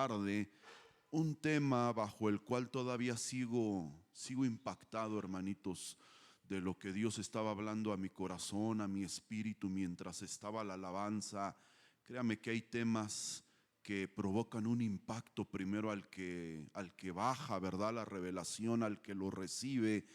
tarde un tema bajo el cual todavía sigo impactado, hermanitos, de lo que Dios estaba hablando a mi corazón, a mi espíritu mientras estaba la alabanza. Créame que hay temas que provocan un impacto primero al que baja, ¿verdad? La revelación, al que lo recibe.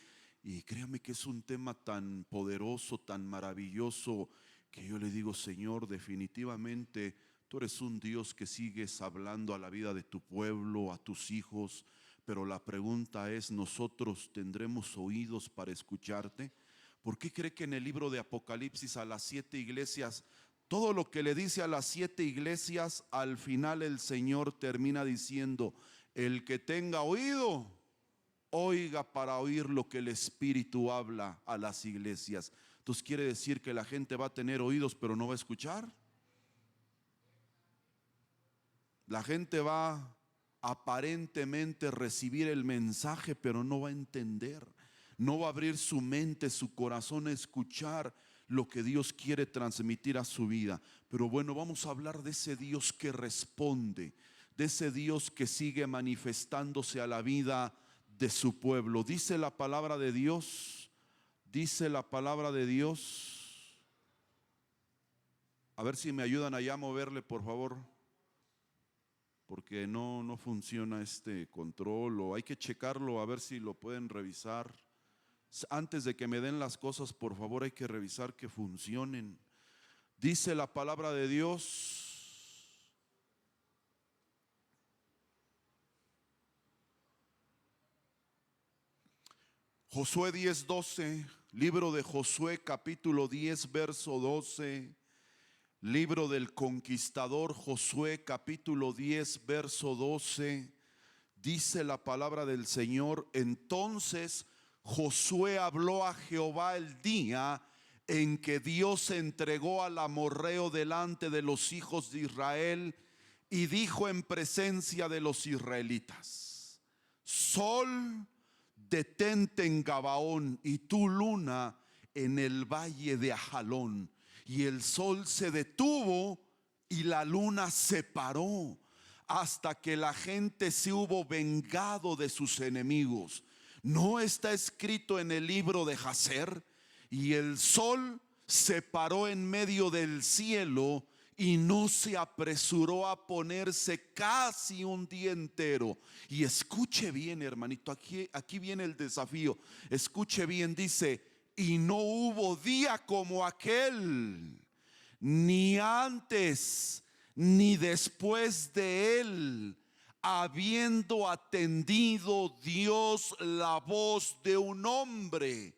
Y créame que es un tema tan poderoso, tan maravilloso, que yo le digo: Señor, definitivamente tú eres un Dios que sigues hablando a la vida de tu pueblo, a tus hijos. Pero la pregunta es: ¿nosotros tendremos oídos para escucharte? ¿Por qué cree que en el libro de Apocalipsis a las 7 iglesias, todo lo que le dice a las 7 iglesias, al final el Señor termina diciendo: el que tenga oído, oiga para oír lo que el Espíritu habla a las iglesias? Entonces quiere decir que la gente va a tener oídos pero no va a escuchar. La gente va aparentemente a recibir el mensaje pero no va a entender. No va a abrir su mente, su corazón a escuchar lo que Dios quiere transmitir a su vida. Pero bueno, vamos a hablar de ese Dios que responde, de ese Dios que sigue manifestándose a la vida de su pueblo. Dice la palabra de Dios, dice la palabra de Dios. A ver si me ayudan allá a moverle, por favor, porque no funciona este control, o hay que checarlo, a ver si lo pueden revisar. Antes de que me den las cosas, por favor, hay que revisar que funcionen. Dice la palabra de Dios: Josué 10:12, libro de Josué capítulo 10 verso 12, libro del conquistador Josué capítulo 10 verso 12, dice la palabra del Señor: entonces Josué habló a Jehová el día en que Dios entregó al amorreo delante de los hijos de Israel, y dijo en presencia de los israelitas: sol, detente en Gabaón, y tú, luna, en el valle de Ajalón. Y el sol se detuvo y la luna se paró, hasta que la gente se hubo vengado de sus enemigos. ¿No está escrito en el libro de Jaser? Y el sol se paró en medio del cielo y no se apresuró a ponerse casi un día entero. Y escuche bien, hermanito, aquí viene el desafío. Escuche bien, dice: y no hubo día como aquel, ni antes ni después de él, habiendo atendido Dios la voz de un hombre,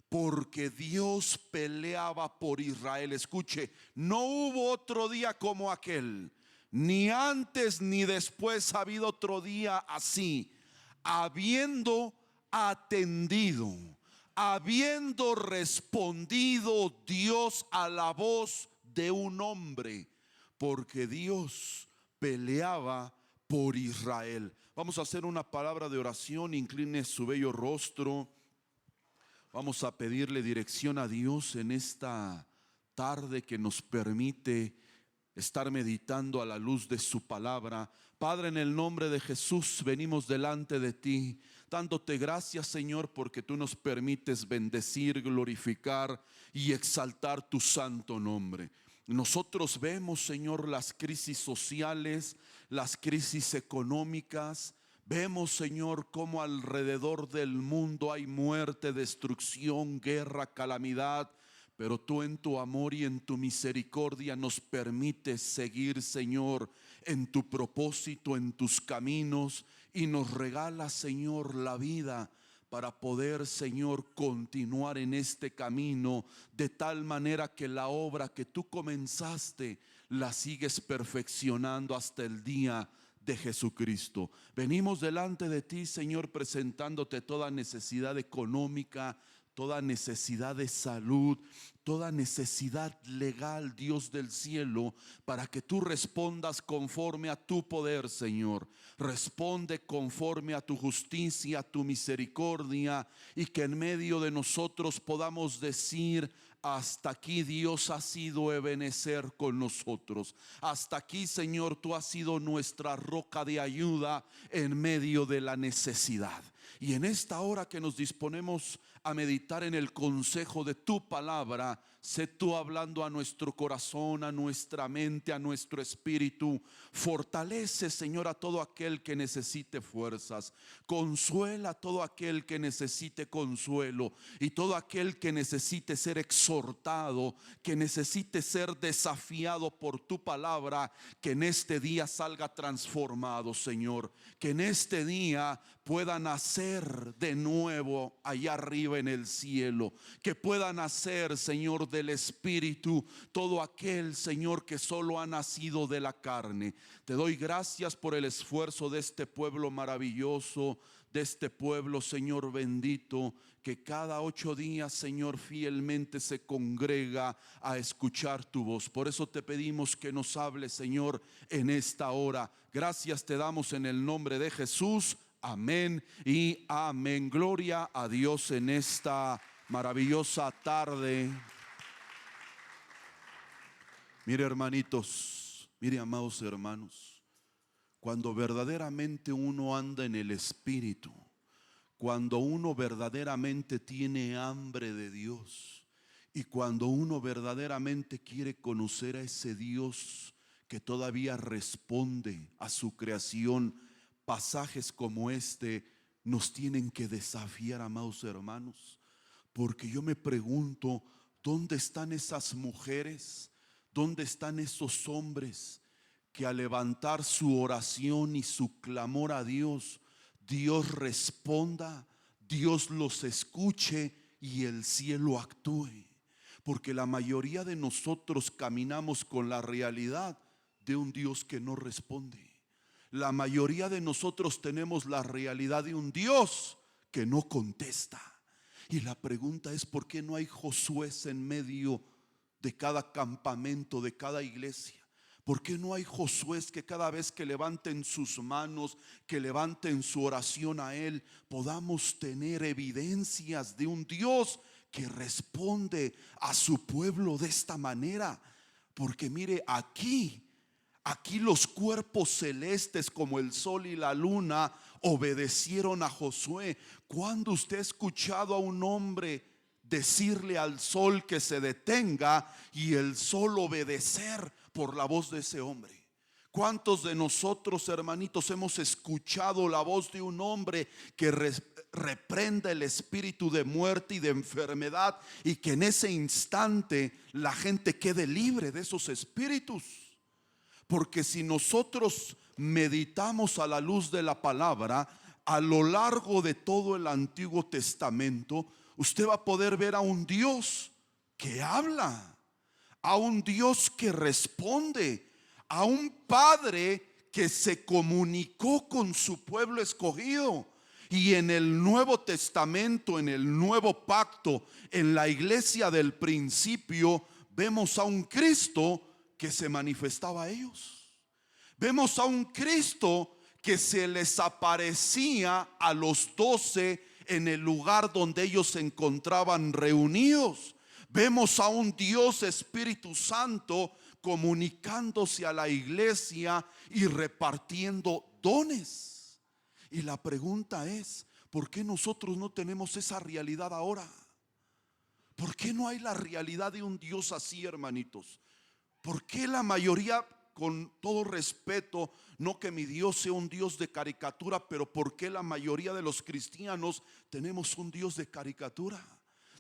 porque Dios peleaba por Israel. Escuche, no hubo otro día como aquel, ni antes ni después ha habido otro día así, habiendo atendido, habiendo respondido Dios a la voz de un hombre, porque Dios peleaba por Israel. Vamos a hacer una palabra de oración. Incline su bello rostro. Vamos a pedirle dirección a Dios en esta tarde que nos permite estar meditando a la luz de su palabra. Padre, en el nombre de Jesús venimos delante de ti, dándote gracias, Señor, porque tú nos permites bendecir, glorificar y exaltar tu santo nombre. Nosotros vemos, Señor, las crisis sociales, las crisis económicas. Vemos, Señor, cómo alrededor del mundo hay muerte, destrucción, guerra, calamidad. Pero tú en tu amor y en tu misericordia nos permites seguir, Señor, en tu propósito, en tus caminos, y nos regalas, Señor, la vida para poder, Señor, continuar en este camino, de tal manera que la obra que tú comenzaste la sigues perfeccionando hasta el día de Jesucristo. Venimos delante de ti, Señor, presentándote toda necesidad económica, toda necesidad de salud, toda necesidad legal, Dios del cielo, para que tú respondas conforme a tu poder, Señor. Responde conforme a tu justicia, a tu misericordia, y que en medio de nosotros podamos decir: hasta aquí Dios ha sido Ebenezer con nosotros. Hasta aquí, Señor, tú has sido nuestra roca de ayuda en medio de la necesidad. Y en esta hora que nos disponemos a meditar en el consejo de tu palabra, sé tú hablando a nuestro corazón, a nuestra mente, a nuestro espíritu. Fortalece, Señor, a todo aquel que necesite fuerzas. Consuela a todo aquel que necesite consuelo, y todo aquel que necesite ser exhortado, que necesite ser desafiado por tu palabra, que en este día salga transformado, Señor. Que en este día pueda nacer de nuevo allá arriba en el cielo. Que pueda nacer, Señor, del Espíritu todo aquel, Señor, que solo ha nacido de la carne. Te doy gracias por el esfuerzo de este pueblo maravilloso, de este pueblo, Señor bendito, que cada 8 días, Señor, fielmente se congrega a escuchar tu voz. Por eso te pedimos que nos hables, Señor, en esta hora. Gracias te damos en el nombre de Jesús. Amén y amén. Gloria a Dios en esta maravillosa tarde. Mire, hermanitos, mire, amados hermanos, cuando verdaderamente uno anda en el Espíritu, cuando uno verdaderamente tiene hambre de Dios, y cuando uno verdaderamente quiere conocer a ese Dios que todavía responde a su creación, pasajes como este nos tienen que desafiar, amados hermanos. Porque yo me pregunto, ¿dónde están esas mujeres? ¿Dónde están esos hombres que al levantar su oración y su clamor a Dios, Dios responda, Dios los escuche y el cielo actúe? Porque la mayoría de nosotros caminamos con la realidad de un Dios que no responde. La mayoría de nosotros tenemos la realidad de un Dios que no contesta. Y la pregunta es, ¿por qué no hay Josué en medio de cada campamento, de cada iglesia? ¿Por qué no hay Josué que cada vez que levanten sus manos, que levanten su oración a Él, podamos tener evidencias de un Dios que responde a su pueblo de esta manera? Porque mire, aquí los cuerpos celestes como el sol y la luna obedecieron a Josué. ¿Cuándo usted ha escuchado a un hombre decirle al sol que se detenga y el sol obedecer por la voz de ese hombre? ¿Cuántos de nosotros, hermanitos, hemos escuchado la voz de un hombre que reprende el espíritu de muerte y de enfermedad, y que en ese instante la gente quede libre de esos espíritus? Porque si nosotros meditamos a la luz de la palabra, a lo largo de todo el Antiguo Testamento, usted va a poder ver a un Dios que habla, a un Dios que responde, a un Padre que se comunicó con su pueblo escogido. Y en el Nuevo Testamento, en el Nuevo Pacto, en la iglesia del principio, vemos a un Cristo que se manifestaba a ellos. Vemos a un Cristo que se les aparecía a los 12 en el lugar donde ellos se encontraban reunidos. Vemos a un Dios Espíritu Santo comunicándose a la iglesia y repartiendo dones. Y la pregunta es, ¿por qué nosotros no tenemos esa realidad ahora? ¿Por qué no hay la realidad de un Dios así, hermanitos? ¿Por qué la mayoría, con todo respeto, no que mi Dios sea un Dios de caricatura, pero por qué la mayoría de los cristianos tenemos un Dios de caricatura?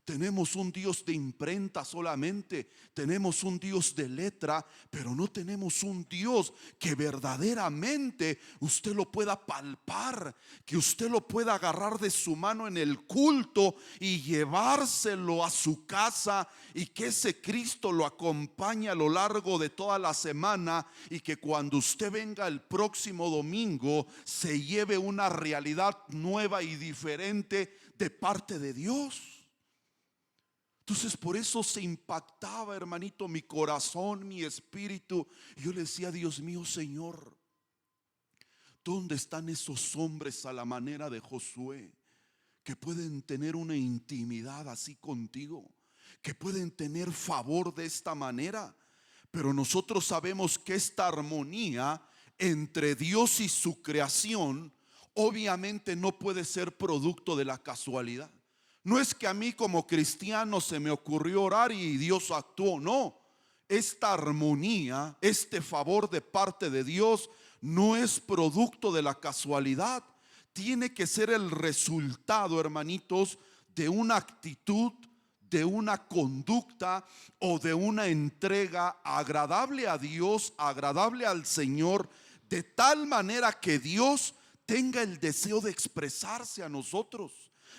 Tenemos un Dios de imprenta solamente, tenemos un Dios de letra, pero no tenemos un Dios que verdaderamente usted lo pueda palpar, que usted lo pueda agarrar de su mano en el culto y llevárselo a su casa, y que ese Cristo lo acompañe a lo largo de toda la semana, y que cuando usted venga el próximo domingo se lleve una realidad nueva y diferente de parte de Dios. Entonces por eso se impactaba, hermanito, mi corazón, mi espíritu. Y yo le decía, Dios mío, Señor, ¿dónde están esos hombres a la manera de Josué que pueden tener una intimidad así contigo? que pueden tener favor de esta manera. Pero nosotros sabemos que esta armonía entre Dios y su creación obviamente no puede ser producto de la casualidad. No es que a mí como cristiano se me ocurrió orar y Dios actuó, no. Esta armonía, este favor de parte de Dios no es producto de la casualidad. Tiene que ser el resultado, hermanitos, de una actitud, de una conducta o de una entrega agradable a Dios, agradable al Señor, de tal manera que Dios tenga el deseo de expresarse a nosotros,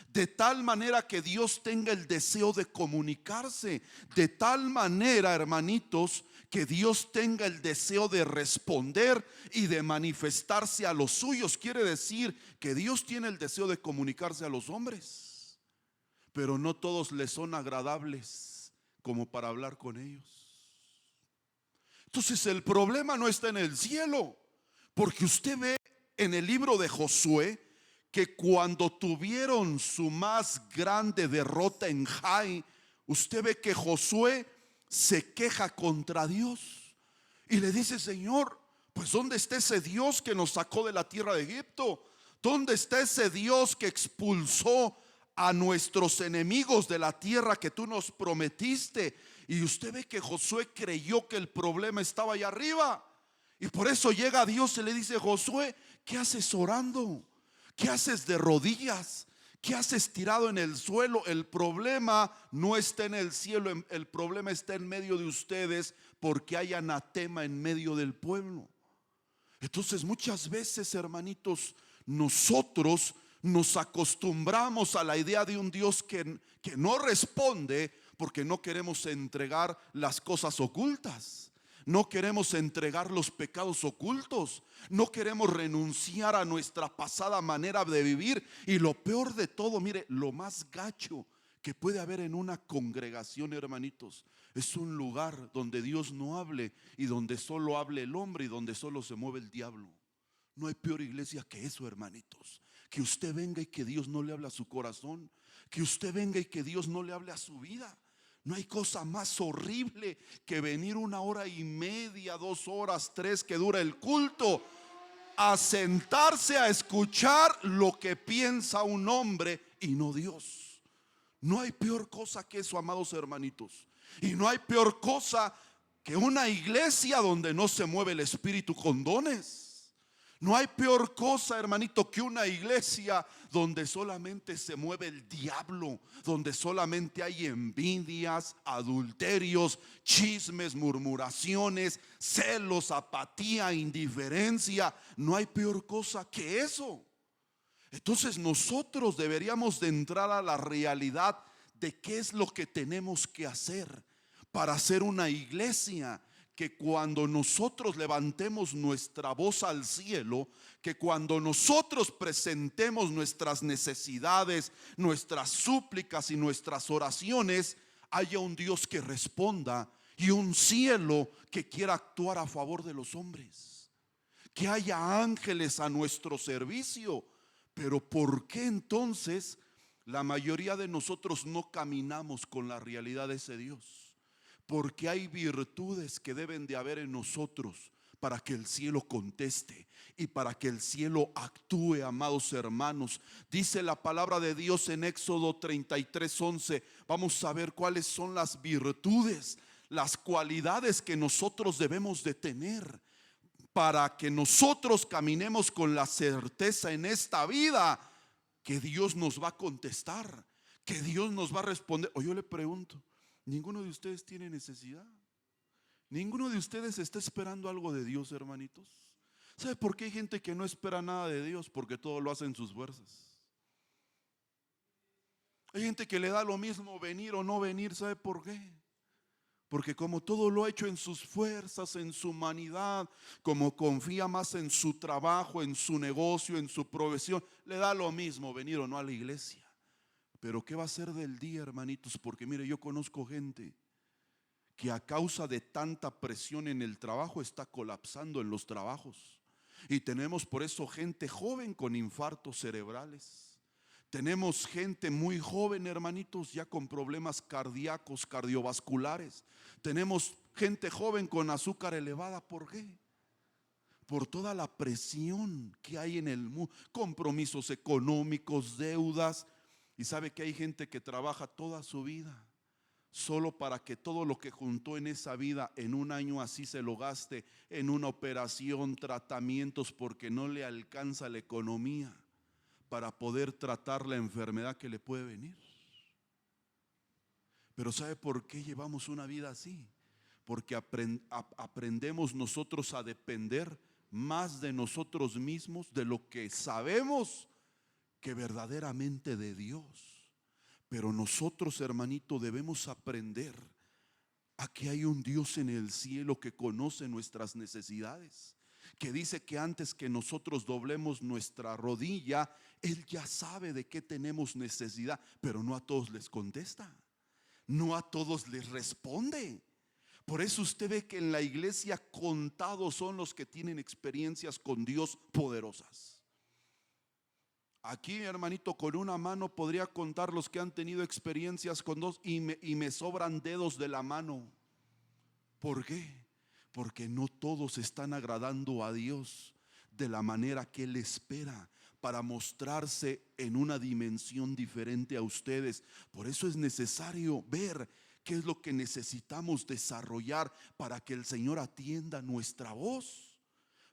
de tal manera que Dios tenga el deseo de comunicarse, de tal manera, hermanitos, que Dios tenga el deseo de responder y de manifestarse a los suyos. Quiere decir que Dios tiene el deseo de comunicarse a los hombres, pero no todos les son agradables como para hablar con ellos. Entonces el problema no está en el cielo, porque usted ve en el libro de Josué que cuando tuvieron su más grande derrota en Jai, usted ve que Josué se queja contra Dios y le dice: Señor, pues ¿dónde está ese Dios que nos sacó de la tierra de Egipto? ¿Dónde está ese Dios que expulsó a nuestros enemigos de la tierra que tú nos prometiste? Y usted ve que Josué creyó que el problema estaba allá arriba, y por eso llega Dios y le dice: Josué, ¿qué haces orando? ¿Qué haces de rodillas? ¿Qué haces tirado en el suelo? El problema no está en el cielo, el problema está en medio de ustedes, porque hay anatema en medio del pueblo. Entonces muchas veces, hermanitos, nosotros nos acostumbramos a la idea de un Dios que no responde, porque no queremos entregar las cosas ocultas. No queremos entregar los pecados ocultos. No queremos renunciar a nuestra pasada manera de vivir. Y lo peor de todo, mire, lo más gacho que puede haber en una congregación, hermanitos, es un lugar donde Dios no hable y donde solo hable el hombre y donde solo se mueve el diablo. No hay peor iglesia que eso, hermanitos. Que usted venga y que Dios no le hable a su corazón. Que usted venga y que Dios no le hable a su vida. No hay cosa más horrible que venir 1 hora y media, 2 horas, 3 que dura el culto, a sentarse a escuchar lo que piensa un hombre y no Dios. No hay peor cosa que eso, amados hermanitos. Y no hay peor cosa que una iglesia donde no se mueve el Espíritu con dones. No hay peor cosa, hermanito, que una iglesia donde solamente se mueve el diablo, donde solamente hay envidias, adulterios, chismes, murmuraciones, celos, apatía, indiferencia. No hay peor cosa que eso. Entonces nosotros deberíamos de entrar a la realidad de qué es lo que tenemos que hacer para ser una iglesia que cuando nosotros levantemos nuestra voz al cielo, que cuando nosotros presentemos nuestras necesidades, nuestras súplicas y nuestras oraciones, haya un Dios que responda y un cielo que quiera actuar a favor de los hombres, que haya ángeles a nuestro servicio. Pero ¿por qué entonces la mayoría de nosotros no caminamos con la realidad de ese Dios? Porque hay virtudes que deben de haber en nosotros para que el cielo conteste y para que el cielo actúe, amados hermanos. Dice la palabra de Dios en Éxodo 33:11. Vamos a ver cuáles son las virtudes, las cualidades que nosotros debemos de tener para que nosotros caminemos con la certeza en esta vida que Dios nos va a contestar, que Dios nos va a responder. O yo le pregunto, ¿ninguno de ustedes tiene necesidad? ¿Ninguno de ustedes está esperando algo de Dios, hermanitos? ¿Sabe por qué hay gente que no espera nada de Dios? Porque todo lo hace en sus fuerzas. Hay gente que le da lo mismo venir o no venir. ¿Sabe por qué? Porque como todo lo ha hecho en sus fuerzas, en su humanidad, como confía más en su trabajo, en su negocio, en su profesión, le da lo mismo venir o no a la iglesia. Pero ¿qué va a ser del día, hermanitos? Porque mire, yo conozco gente que a causa de tanta presión en el trabajo está colapsando en los trabajos. Y tenemos por eso gente joven con infartos cerebrales. Tenemos gente muy joven, hermanitos, ya con problemas cardíacos, cardiovasculares. Tenemos gente joven con azúcar elevada. ¿Por qué? Por toda la presión que hay en el mundo, compromisos económicos, deudas. Y sabe que hay gente que trabaja toda su vida solo para que todo lo que juntó en esa vida en un año así se lo gaste en una operación, tratamientos, porque no le alcanza la economía para poder tratar la enfermedad que le puede venir. Pero ¿sabe por qué llevamos una vida así? Porque aprendemos nosotros a depender más de nosotros mismos, de lo que sabemos, que verdaderamente de Dios. Pero nosotros, hermanito, debemos aprender a que hay un Dios en el cielo que conoce nuestras necesidades, que dice que antes que nosotros doblemos nuestra rodilla, Él ya sabe de qué tenemos necesidad, pero no a todos les contesta, no a todos les responde. Por eso usted ve que en la iglesia contados son los que tienen experiencias con Dios poderosas. Aquí, hermanito, con una mano podría contar los que han tenido experiencias con Dios y me sobran dedos de la mano. ¿Por qué? Porque no todos están agradando a Dios de la manera que Él espera, para mostrarse en una dimensión diferente a ustedes. Por eso es necesario ver qué es lo que necesitamos desarrollar para que el Señor atienda nuestra voz,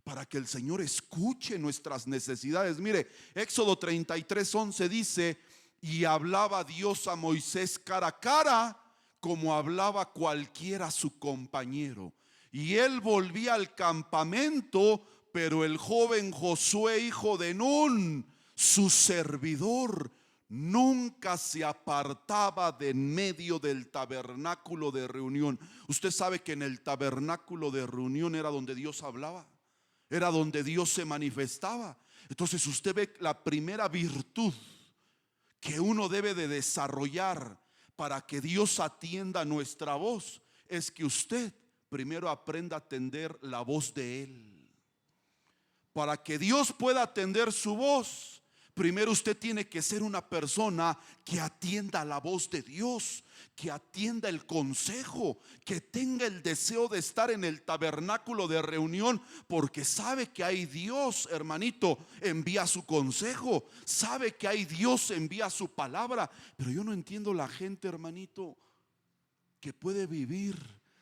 para que el Señor escuche nuestras necesidades. Mire, Éxodo 33:11 dice: y hablaba Dios a Moisés cara a cara, como hablaba cualquiera su compañero. Y él volvía al campamento, pero el joven Josué, hijo de Nun, su servidor, nunca se apartaba de en medio del tabernáculo de reunión. Usted sabe que en el tabernáculo de reunión era donde Dios hablaba, era donde Dios se manifestaba. Entonces usted ve la primera virtud que uno debe de desarrollar para que Dios atienda nuestra voz, es que usted primero aprenda a atender la voz de Él. Para que Dios pueda atender su voz, primero usted tiene que ser una persona que atienda la voz de Dios, que atienda el consejo, que tenga el deseo de estar en el tabernáculo de reunión, porque sabe que hay Dios, hermanito, envía su consejo, sabe que hay Dios, envía su palabra. Pero yo no entiendo la gente, hermanito, que puede vivir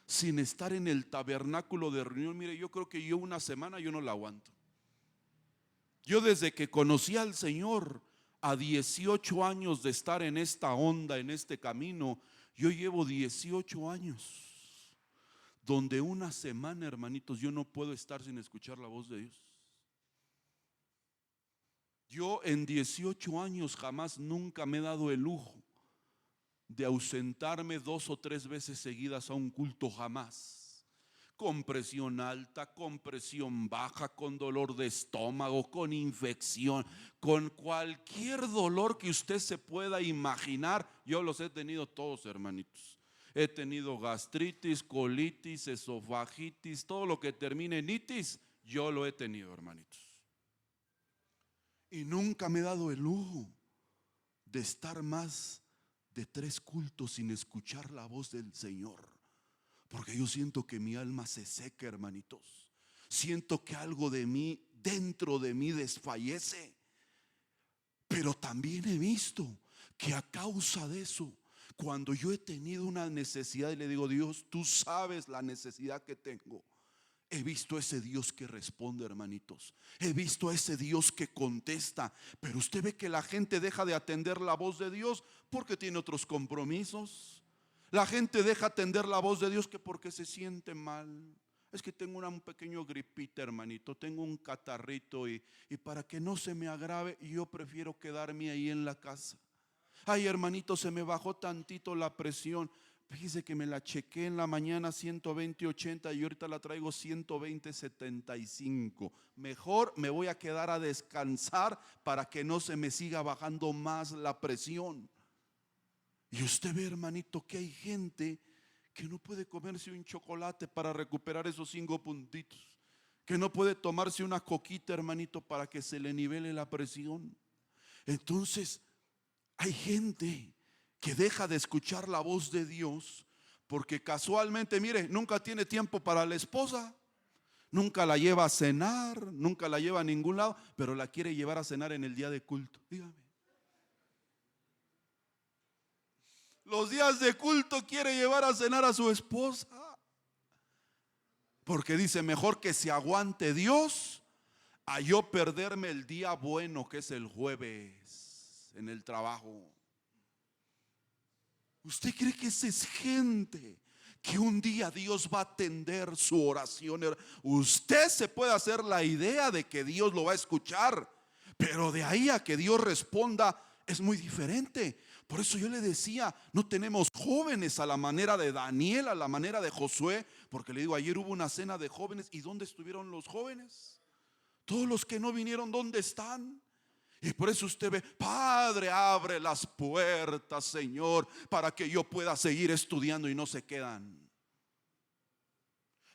sin estar en el tabernáculo de reunión. Mire, yo creo que yo una semana yo no la aguanto. Yo desde que conocí al Señor, a 18 años de estar en esta onda, en este camino, yo llevo 18 años donde una semana, hermanitos, yo no puedo estar sin escuchar la voz de Dios. Yo en 18 años jamás, nunca me he dado el lujo de ausentarme 2 o 3 veces seguidas a un culto, jamás. Con presión alta, con presión baja, con dolor de estómago, con infección, con cualquier dolor que usted se pueda imaginar. Yo los he tenido todos, hermanitos. He tenido gastritis, colitis, esofagitis, todo lo que termine en itis, yo lo he tenido, hermanitos. Y nunca me he dado el lujo de estar más de 3 cultos sin escuchar la voz del Señor. Porque yo siento que mi alma se seca, hermanitos. Siento que algo de mí, dentro de mí, desfallece. Pero también he visto que a causa de eso, cuando yo he tenido una necesidad y le digo: Dios, tú sabes la necesidad que tengo, he visto a ese Dios que responde, hermanitos. He visto a ese Dios que contesta. Pero usted ve que la gente deja de atender la voz de Dios porque tiene otros compromisos. La gente deja atender la voz de Dios que porque se siente mal. Es que tengo un pequeño gripita, hermanito, tengo un catarrito y para que no se me agrave, yo prefiero quedarme ahí en la casa. Ay, hermanito, se me bajó tantito la presión. Fíjese que me la chequé en la mañana 120/80 y ahorita la traigo 120/75. Mejor me voy a quedar a descansar para que no se me siga bajando más la presión. Y usted ve, hermanito, que hay gente que no puede comerse un chocolate para recuperar esos 5 puntitos, que no puede tomarse una coquita, hermanito, para que se le nivele la presión. Entonces, Hay gente que deja de escuchar la voz de Dios porque casualmente, mire, nunca tiene tiempo para la esposa, nunca la lleva a cenar, nunca la lleva a ningún lado, pero la quiere llevar a cenar en el día de culto. Dígame. Los días de culto quiere llevar a cenar a su esposa, porque dice, mejor que se aguante Dios a yo perderme el día bueno que es el jueves en el trabajo. ¿Usted cree que esa es gente que un día Dios va a atender su oración? Usted se puede hacer la idea de que Dios lo va a escuchar, pero de ahí a que Dios responda es muy diferente. Por eso yo le decía, no tenemos jóvenes a la manera de Daniel, a la manera de Josué, porque le digo, ayer hubo una cena de jóvenes. ¿Y dónde estuvieron los jóvenes? Todos los que no vinieron, ¿dónde están? Y por eso usted ve, Padre, abre las puertas, Señor, para que yo pueda seguir estudiando, y no se quedan.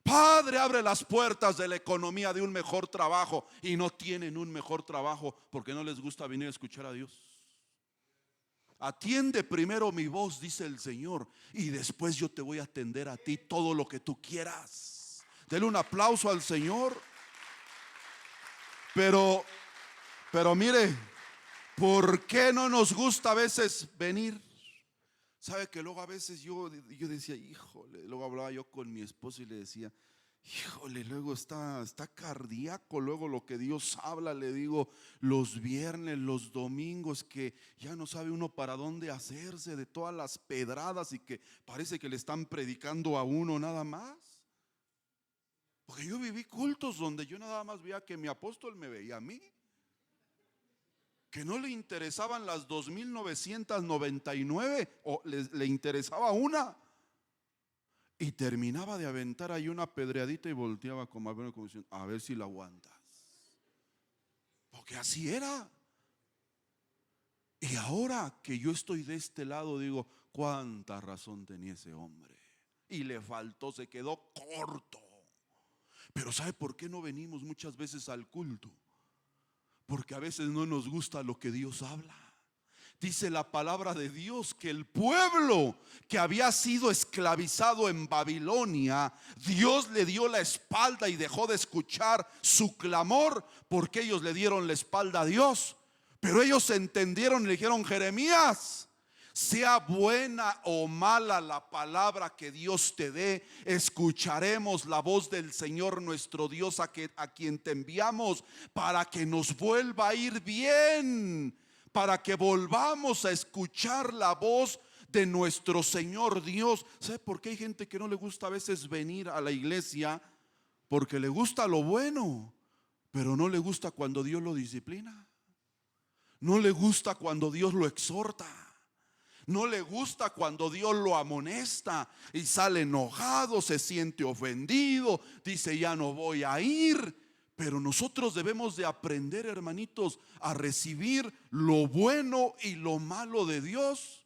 Padre, abre las puertas de la economía, de un mejor trabajo, y no tienen un mejor trabajo porque no les gusta venir a escuchar a Dios. Atiende primero mi voz, dice el Señor, y después yo te voy a atender a ti todo lo que tú quieras. Dele un aplauso al Señor. Pero mire, ¿por qué no nos gusta a veces venir? Sabe que luego a veces yo decía, híjole, luego hablaba yo con mi esposo y le decía, híjole, luego está cardíaco, luego lo que Dios habla, le digo, los viernes, los domingos, que ya no sabe uno para dónde hacerse de todas las pedradas y que parece que le están predicando a uno nada más. Porque yo viví cultos donde yo nada más veía que mi apóstol me veía a mí, que no le interesaban las 2,999 o le interesaba una, y terminaba de aventar ahí una pedreadita y volteaba como diciendo, a ver si la aguantas, porque así era. Y ahora que yo estoy de este lado digo, cuánta razón tenía ese hombre, y le faltó, se quedó corto. Pero ¿sabe por qué no venimos muchas veces al culto? Porque a veces no nos gusta lo que Dios habla. Dice la palabra de Dios que el pueblo que había sido esclavizado en Babilonia, Dios le dio la espalda y dejó de escuchar su clamor, porque ellos le dieron la espalda a Dios. Pero ellos entendieron y le dijeron, Jeremías, sea buena o mala la palabra que Dios te dé, escucharemos la voz del Señor nuestro Dios, a quien te enviamos, para que nos vuelva a ir bien, para que volvamos a escuchar la voz de nuestro Señor Dios. ¿Sabe por qué hay gente que no le gusta a veces venir a la iglesia? Porque le gusta lo bueno, pero no le gusta cuando Dios lo disciplina. No le gusta cuando Dios lo exhorta. No le gusta cuando Dios lo amonesta y sale enojado, se siente ofendido, dice ya no voy a ir. Pero nosotros debemos de aprender, hermanitos, a recibir lo bueno y lo malo de Dios.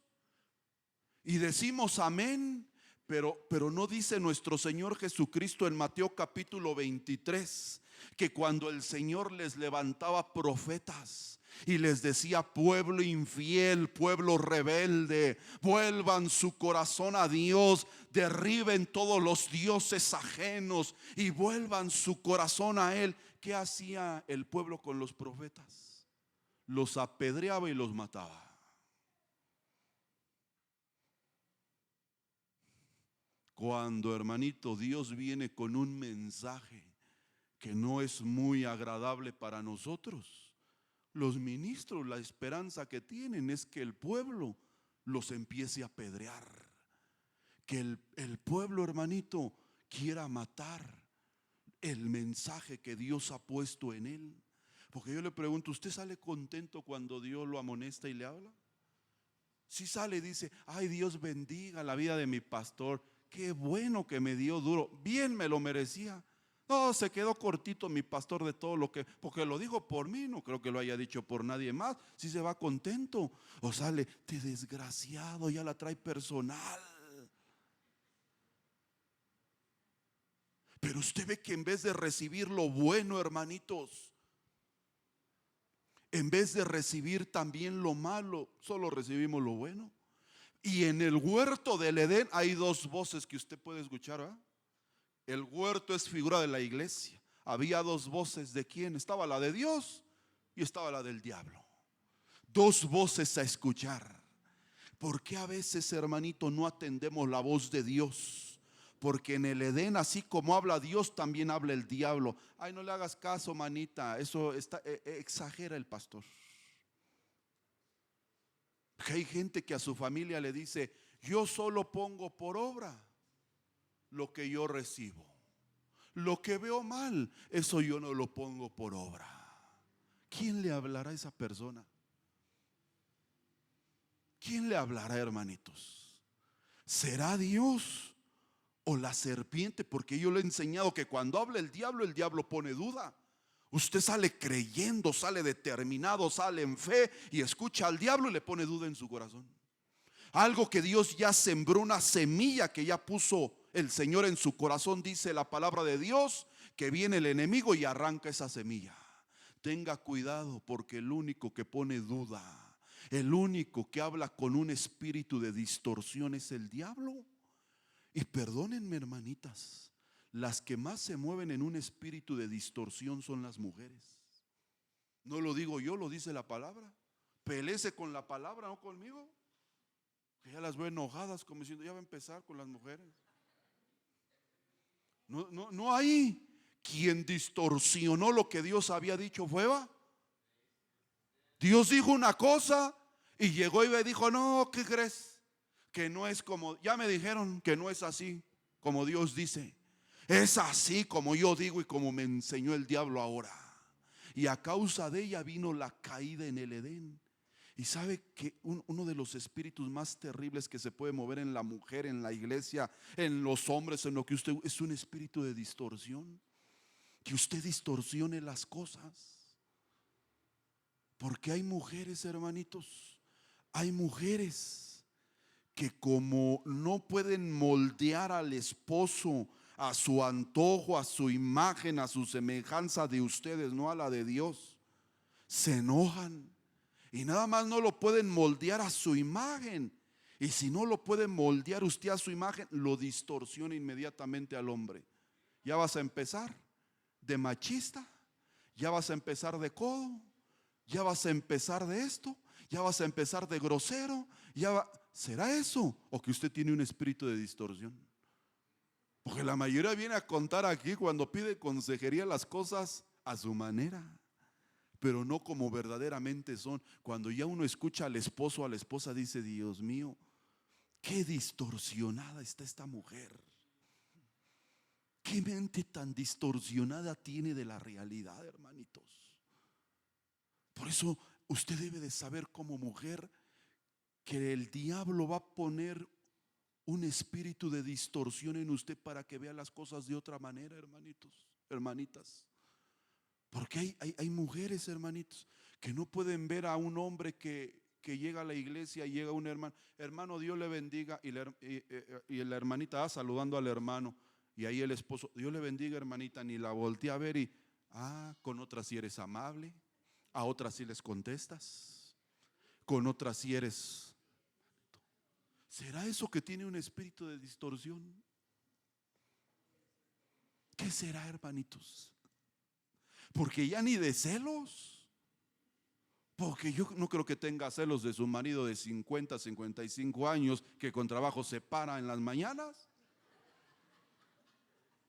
Y decimos amén, pero no dice nuestro Señor Jesucristo en Mateo capítulo 23 que cuando el Señor les levantaba profetas y les decía, pueblo infiel, pueblo rebelde, vuelvan su corazón a Dios, derriben todos los dioses ajenos y vuelvan su corazón a Él? ¿Qué hacía el pueblo con los profetas? Los apedreaba y los mataba. Cuando, hermanito, Dios viene con un mensaje que no es muy agradable para nosotros, los ministros, la esperanza que tienen es que el pueblo los empiece a apedrear, que el pueblo, hermanito, quiera matar el mensaje que Dios ha puesto en él. Porque yo le pregunto, ¿usted sale contento cuando Dios lo amonesta y le habla? Si sale y dice, ay, Dios bendiga la vida de mi pastor, qué bueno que me dio duro, bien me lo merecía. No, se quedó cortito mi pastor de todo lo que, porque lo dijo por mí, no creo que lo haya dicho por nadie más. Si se va contento, o sale, te desgraciado, ya la trae personal. Pero usted ve que en vez de recibir lo bueno, hermanitos, En vez de recibir también lo malo, solo recibimos lo bueno. Y en el huerto del Edén hay dos voces que usted puede escuchar, ¿verdad? El huerto es figura de la iglesia. Había dos voces. ¿De quién? Estaba la de Dios y estaba la del diablo. Dos voces a escuchar. ¿Por qué a veces, hermanito, no atendemos la voz de Dios? Porque en el Edén, así como habla Dios, también habla el diablo. Ay, no le hagas caso, manita. Eso exagera el pastor. Que hay gente que a su familia le dice: yo solo pongo por obra lo que yo recibo. Lo que veo mal, eso yo no lo pongo por obra. ¿Quién le hablará a esa persona? ¿Quién le hablará, hermanitos? ¿Será Dios o la serpiente? Porque yo le he enseñado que cuando habla el diablo pone duda. Usted sale creyendo, sale determinado, sale en fe y escucha al diablo y le pone duda en su corazón. Algo que Dios ya sembró, una semilla que ya puso el Señor en su corazón, dice la palabra de Dios, que viene el enemigo y arranca esa semilla. Tenga cuidado, porque el único que pone duda, el único que habla con un espíritu de distorsión es el diablo. Y perdónenme, hermanitas, las que más se mueven en un espíritu de distorsión son las mujeres. No lo digo yo, lo dice la palabra. Peléese con la palabra, no conmigo. Que ya las veo enojadas, como diciendo: ya va a empezar con las mujeres. No hay quien distorsionó lo que Dios había dicho. Fue Eva. Dios dijo una cosa y llegó y me dijo: no, ¿qué crees? Que no es como, ya me dijeron que no es así como Dios dice. Es así como yo digo y como me enseñó el diablo ahora. Y a causa de ella vino la caída en el Edén. Y sabe que uno de los espíritus más terribles que se puede mover en la mujer, en la iglesia, en los hombres, en lo que usted, es un espíritu de distorsión. Que usted distorsione las cosas. Porque hay mujeres, hermanitos, hay mujeres que como no pueden moldear al esposo a su antojo, a su imagen, a su semejanza de ustedes, no a la de Dios, se enojan. Y nada más no lo pueden moldear a su imagen. Y si no lo puede moldear usted a su imagen, lo distorsiona inmediatamente al hombre. Ya vas a empezar de machista, ya vas a empezar de codo, ya vas a empezar de esto, ya vas a empezar de grosero. ¿Será eso? ¿O que usted tiene un espíritu de distorsión? Porque la mayoría viene a contar aquí cuando pide consejería las cosas a su manera, pero no como verdaderamente son. Cuando ya uno escucha al esposo o a la esposa, dice: Dios mío, qué distorsionada está esta mujer. Qué mente tan distorsionada tiene de la realidad, hermanitos. Por eso usted debe de saber como mujer que el diablo va a poner un espíritu de distorsión en usted para que vea las cosas de otra manera, hermanitos, hermanitas. Porque hay mujeres, hermanitos, que no pueden ver a un hombre que llega a la iglesia y llega un hermano: hermano, Dios le bendiga, y la hermanita saludando al hermano, y ahí el esposo: Dios le bendiga, hermanita, ni la voltea a ver. Y con otras sí eres amable, a otras sí les contestas, con otras sí eres. ¿Será eso que tiene un espíritu de distorsión? ¿Qué será, hermanitos? Porque ya ni de celos. Porque yo no creo que tenga celos de su marido de 50, 55 años que con trabajo se para en las mañanas.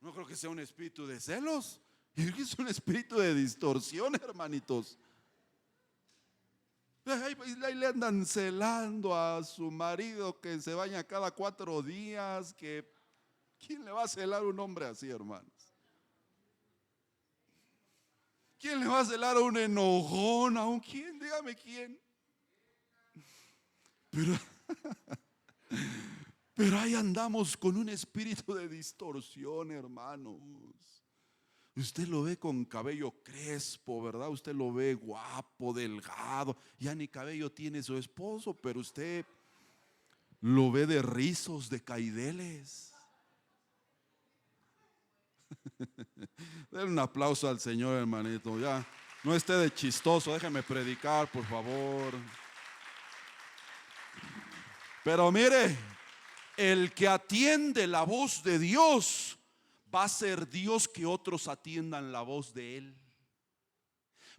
No creo que sea un espíritu de celos. Es un espíritu de distorsión, hermanitos. Ahí le andan celando a su marido que se baña cada 4 días. ¿Quién le va a celar a un hombre así, hermanos? ¿Quién le va a celar a un enojón? ¿A un quién? Dígame quién. Pero ahí andamos con un espíritu de distorsión, hermanos. Usted lo ve con cabello crespo, ¿verdad? Usted lo ve guapo, delgado. Ya ni cabello tiene su esposo, pero usted lo ve de rizos, de caideles. Den un aplauso al Señor, hermanito. Ya No esté de chistoso, déjeme predicar, por favor. Pero mire, el que atiende la voz de Dios va a ser Dios que otros atiendan la voz de Él.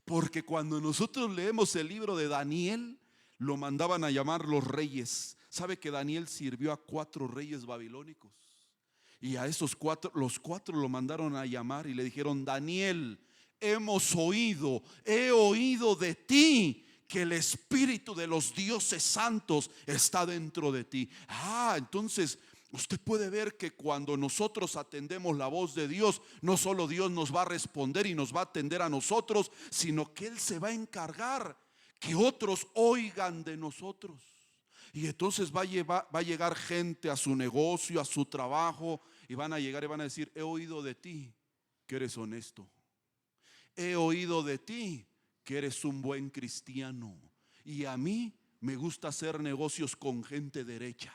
Porque cuando nosotros leemos el libro de Daniel, lo mandaban a llamar los reyes. ¿Sabe que Daniel sirvió a 4 reyes babilónicos? Y a esos 4, los 4 lo mandaron a llamar y le dijeron: Daniel, he oído de ti que el espíritu de los dioses santos está dentro de ti. Entonces usted puede ver que cuando nosotros atendemos la voz de Dios, no solo Dios nos va a responder y nos va a atender a nosotros, sino que Él se va a encargar que otros oigan de nosotros. Y entonces va a llegar gente a su negocio, a su trabajo, y van a llegar y van a decir: he oído de ti que eres honesto. He oído de ti que eres un buen cristiano. Y a mí me gusta hacer negocios con gente derecha.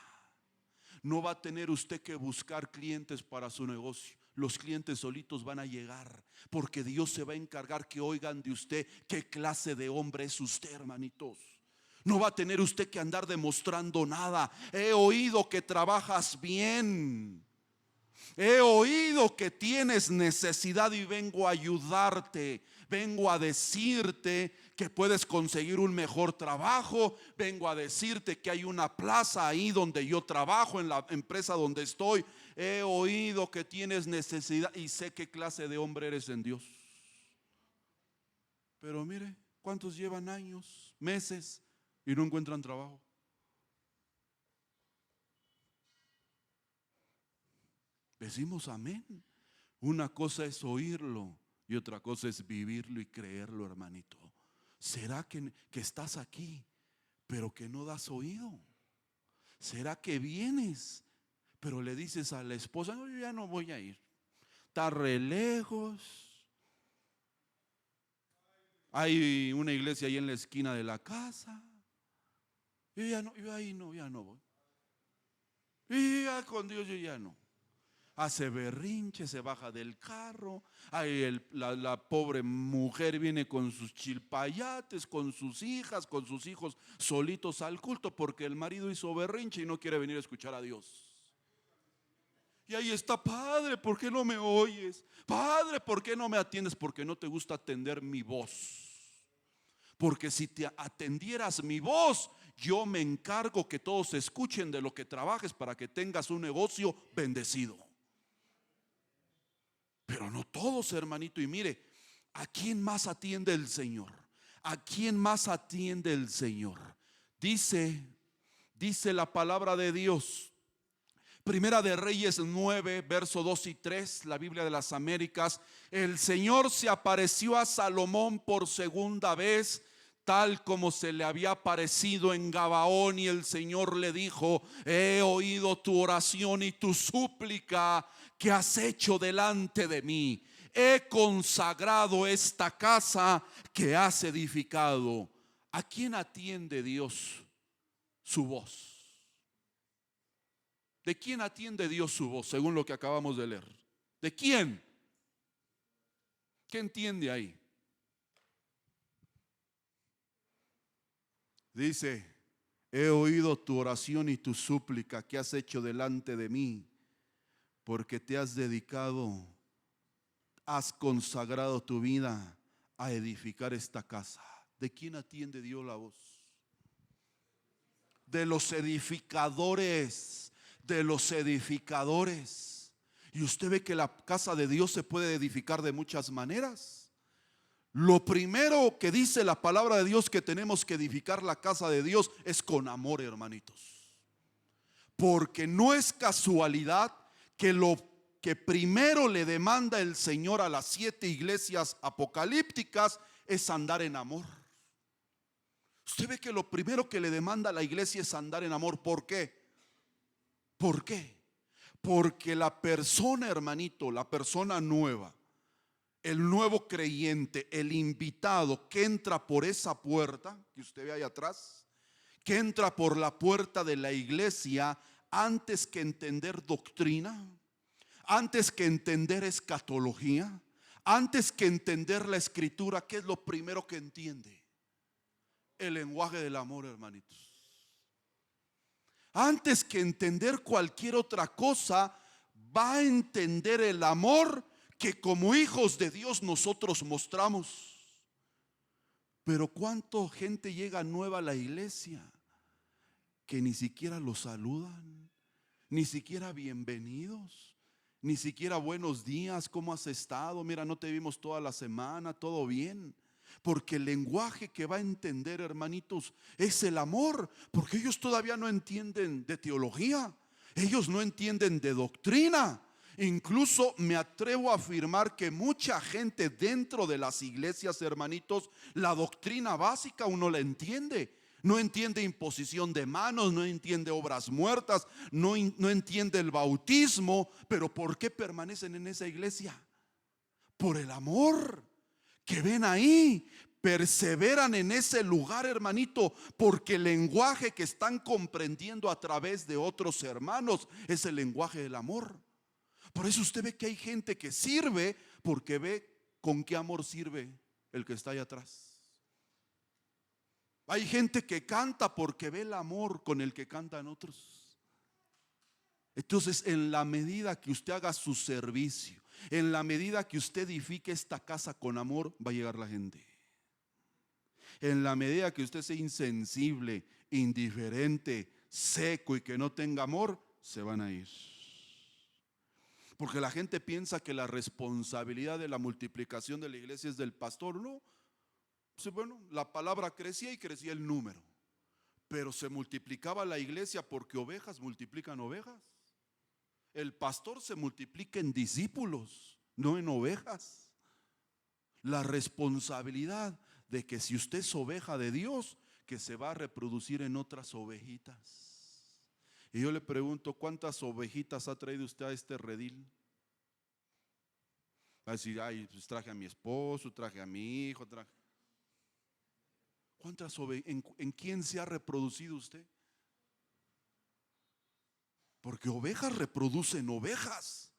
No va a tener usted que buscar clientes para su negocio. Los clientes solitos van a llegar, porque Dios se va a encargar que oigan de usted qué clase de hombre es usted, hermanitos. No va a tener usted que andar demostrando nada. He oído que trabajas bien. He oído que tienes necesidad y vengo a ayudarte. Vengo a decirte que puedes conseguir un mejor trabajo. Vengo a decirte que hay una plaza ahí donde yo trabajo, en la empresa donde estoy. He oído que tienes necesidad y sé qué clase de hombre eres en Dios. Pero mire, ¿cuántos llevan años, meses y no encuentran trabajo? Decimos amén. Una cosa es oírlo y otra cosa es vivirlo y creerlo, hermanito. ¿Será que estás aquí pero que no das oído? ¿Será que vienes pero le dices a la esposa: no, yo ya no voy a ir, está re lejos, hay una iglesia ahí en la esquina de la casa, yo ya no voy, y ya con Dios yo ya no? Hace berrinche, se baja del carro. La pobre mujer viene con sus chilpayates, con sus hijas, con sus hijos solitos al culto porque el marido hizo berrinche y no quiere venir a escuchar a Dios. Y ahí está: Padre, ¿por qué no me oyes? Padre, ¿por qué no me atiendes? Porque no te gusta atender mi voz. Porque si te atendieras mi voz, yo me encargo que todos escuchen de lo que trabajes para que tengas un negocio bendecido. Pero no todos, hermanito. Y mire, ¿a quién más atiende el Señor? ¿A quién más atiende el Señor? Dice la palabra de Dios, Primera de Reyes 9, verso 2 y 3, la Biblia de las Américas: el Señor se apareció a Salomón por segunda vez, tal como se le había aparecido en Gabaón, y el Señor le dijo: he oído tu oración y tu súplica que has hecho delante de mí. He consagrado esta casa que has edificado. ¿A quién atiende Dios su voz? ¿De quién atiende Dios su voz según lo que acabamos de leer? ¿De quién? ¿Qué entiende ahí? Dice: he oído tu oración y tu súplica que has hecho delante de mí, porque te has dedicado, has consagrado tu vida a edificar esta casa. ¿De quién atiende Dios la voz? De los edificadores, de los edificadores. Y usted ve que la casa de Dios se puede edificar de muchas maneras. Lo primero que dice la palabra de Dios, que tenemos que edificar la casa de Dios, es con amor, hermanitos. Porque no es casualidad que lo que primero le demanda el Señor a las 7 iglesias apocalípticas es andar en amor. Usted ve que lo primero que le demanda a la iglesia es andar en amor. ¿Por qué? ¿Por qué? Porque la persona, hermanito, la persona nueva, el nuevo creyente, el invitado que entra por esa puerta que usted ve ahí atrás, que entra por la puerta de la iglesia, antes que entender doctrina, antes que entender escatología, Antes que entender la escritura, ¿qué es lo primero que entiende? El lenguaje del amor, hermanitos. Antes que entender cualquier otra cosa, va a entender el amor que como hijos de Dios nosotros mostramos. Pero ¿cuánta gente llega nueva a la iglesia que ni siquiera los saludan, ni siquiera bienvenidos, ni siquiera buenos días, ¿cómo has estado? Mira, no te vimos toda la semana, todo bien. Porque el lenguaje que va a entender, hermanitos, es el amor. Porque ellos todavía no entienden de teología, ellos no entienden de doctrina. Incluso me atrevo a afirmar que mucha gente dentro de las iglesias, hermanitos, la doctrina básica uno la entiende. No entiende imposición de manos, no entiende obras muertas, no entiende el bautismo. Pero ¿por qué permanecen en esa iglesia? Por el amor que ven ahí. Perseveran en ese lugar, hermanito, porque el lenguaje que están comprendiendo a través de otros hermanos es el lenguaje del amor. Por eso usted ve que hay gente que sirve porque ve con qué amor sirve el que está allá atrás. Hay gente que canta porque ve el amor con el que cantan otros. Entonces, en la medida que usted haga su servicio, en la medida que usted edifique esta casa con amor, va a llegar la gente. En la medida que usted sea insensible, indiferente, seco y que no tenga amor, se van a ir. Porque la gente piensa que la responsabilidad de la multiplicación de la iglesia es del pastor. No. Bueno, la palabra crecía y crecía el número, pero se multiplicaba la iglesia porque ovejas multiplican ovejas. El pastor se multiplica en discípulos, no en ovejas. La responsabilidad de que si usted es oveja de Dios, que se va a reproducir en otras ovejitas. Y yo le pregunto, ¿cuántas ovejitas ha traído usted a este redil? Va a decir, ay, pues traje a mi esposo, traje a mi hijo, traje. ¿Cuántas ovejas? ¿En quién se ha reproducido usted? Porque ovejas reproducen ovejas.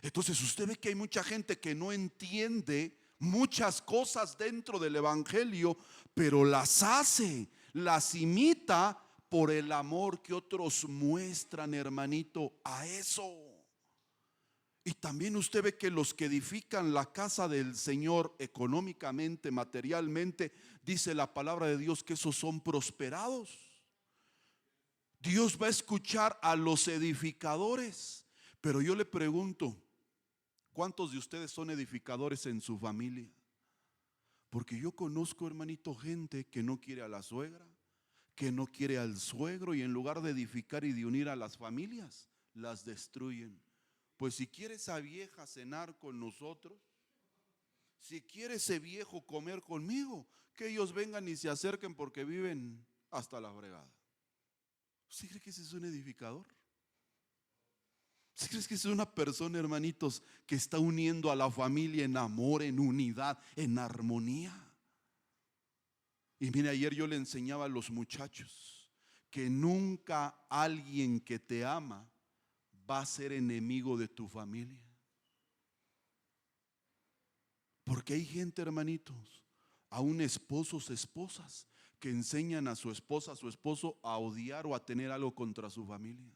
Entonces usted ve que hay mucha gente que no entiende muchas cosas dentro del evangelio, pero las hace, las imita por el amor que otros muestran, hermanito, a eso. Y también usted ve que los que edifican la casa del Señor económicamente, materialmente, dice la palabra de Dios que esos son prosperados. Dios va a escuchar a los edificadores. Pero yo le pregunto, ¿cuántos de ustedes son edificadores en su familia? Porque yo conozco, hermanito, gente que no quiere a la suegra, que no quiere al suegro, y en lugar de edificar y de unir a las familias, las destruyen. Pues si quiere esa vieja cenar con nosotros, si quiere ese viejo comer conmigo, que ellos vengan y se acerquen porque viven hasta la fregada. ¿Usted cree que ese es un edificador? ¿Usted cree que es una persona, hermanitos, que está uniendo a la familia en amor, en unidad, en armonía? Y mire, ayer yo le enseñaba a los muchachos que nunca alguien que te ama va a ser enemigo de tu familia. Porque hay gente, hermanitos, aún esposos, esposas, que enseñan a su esposa, a su esposo a odiar o a tener algo contra su familia.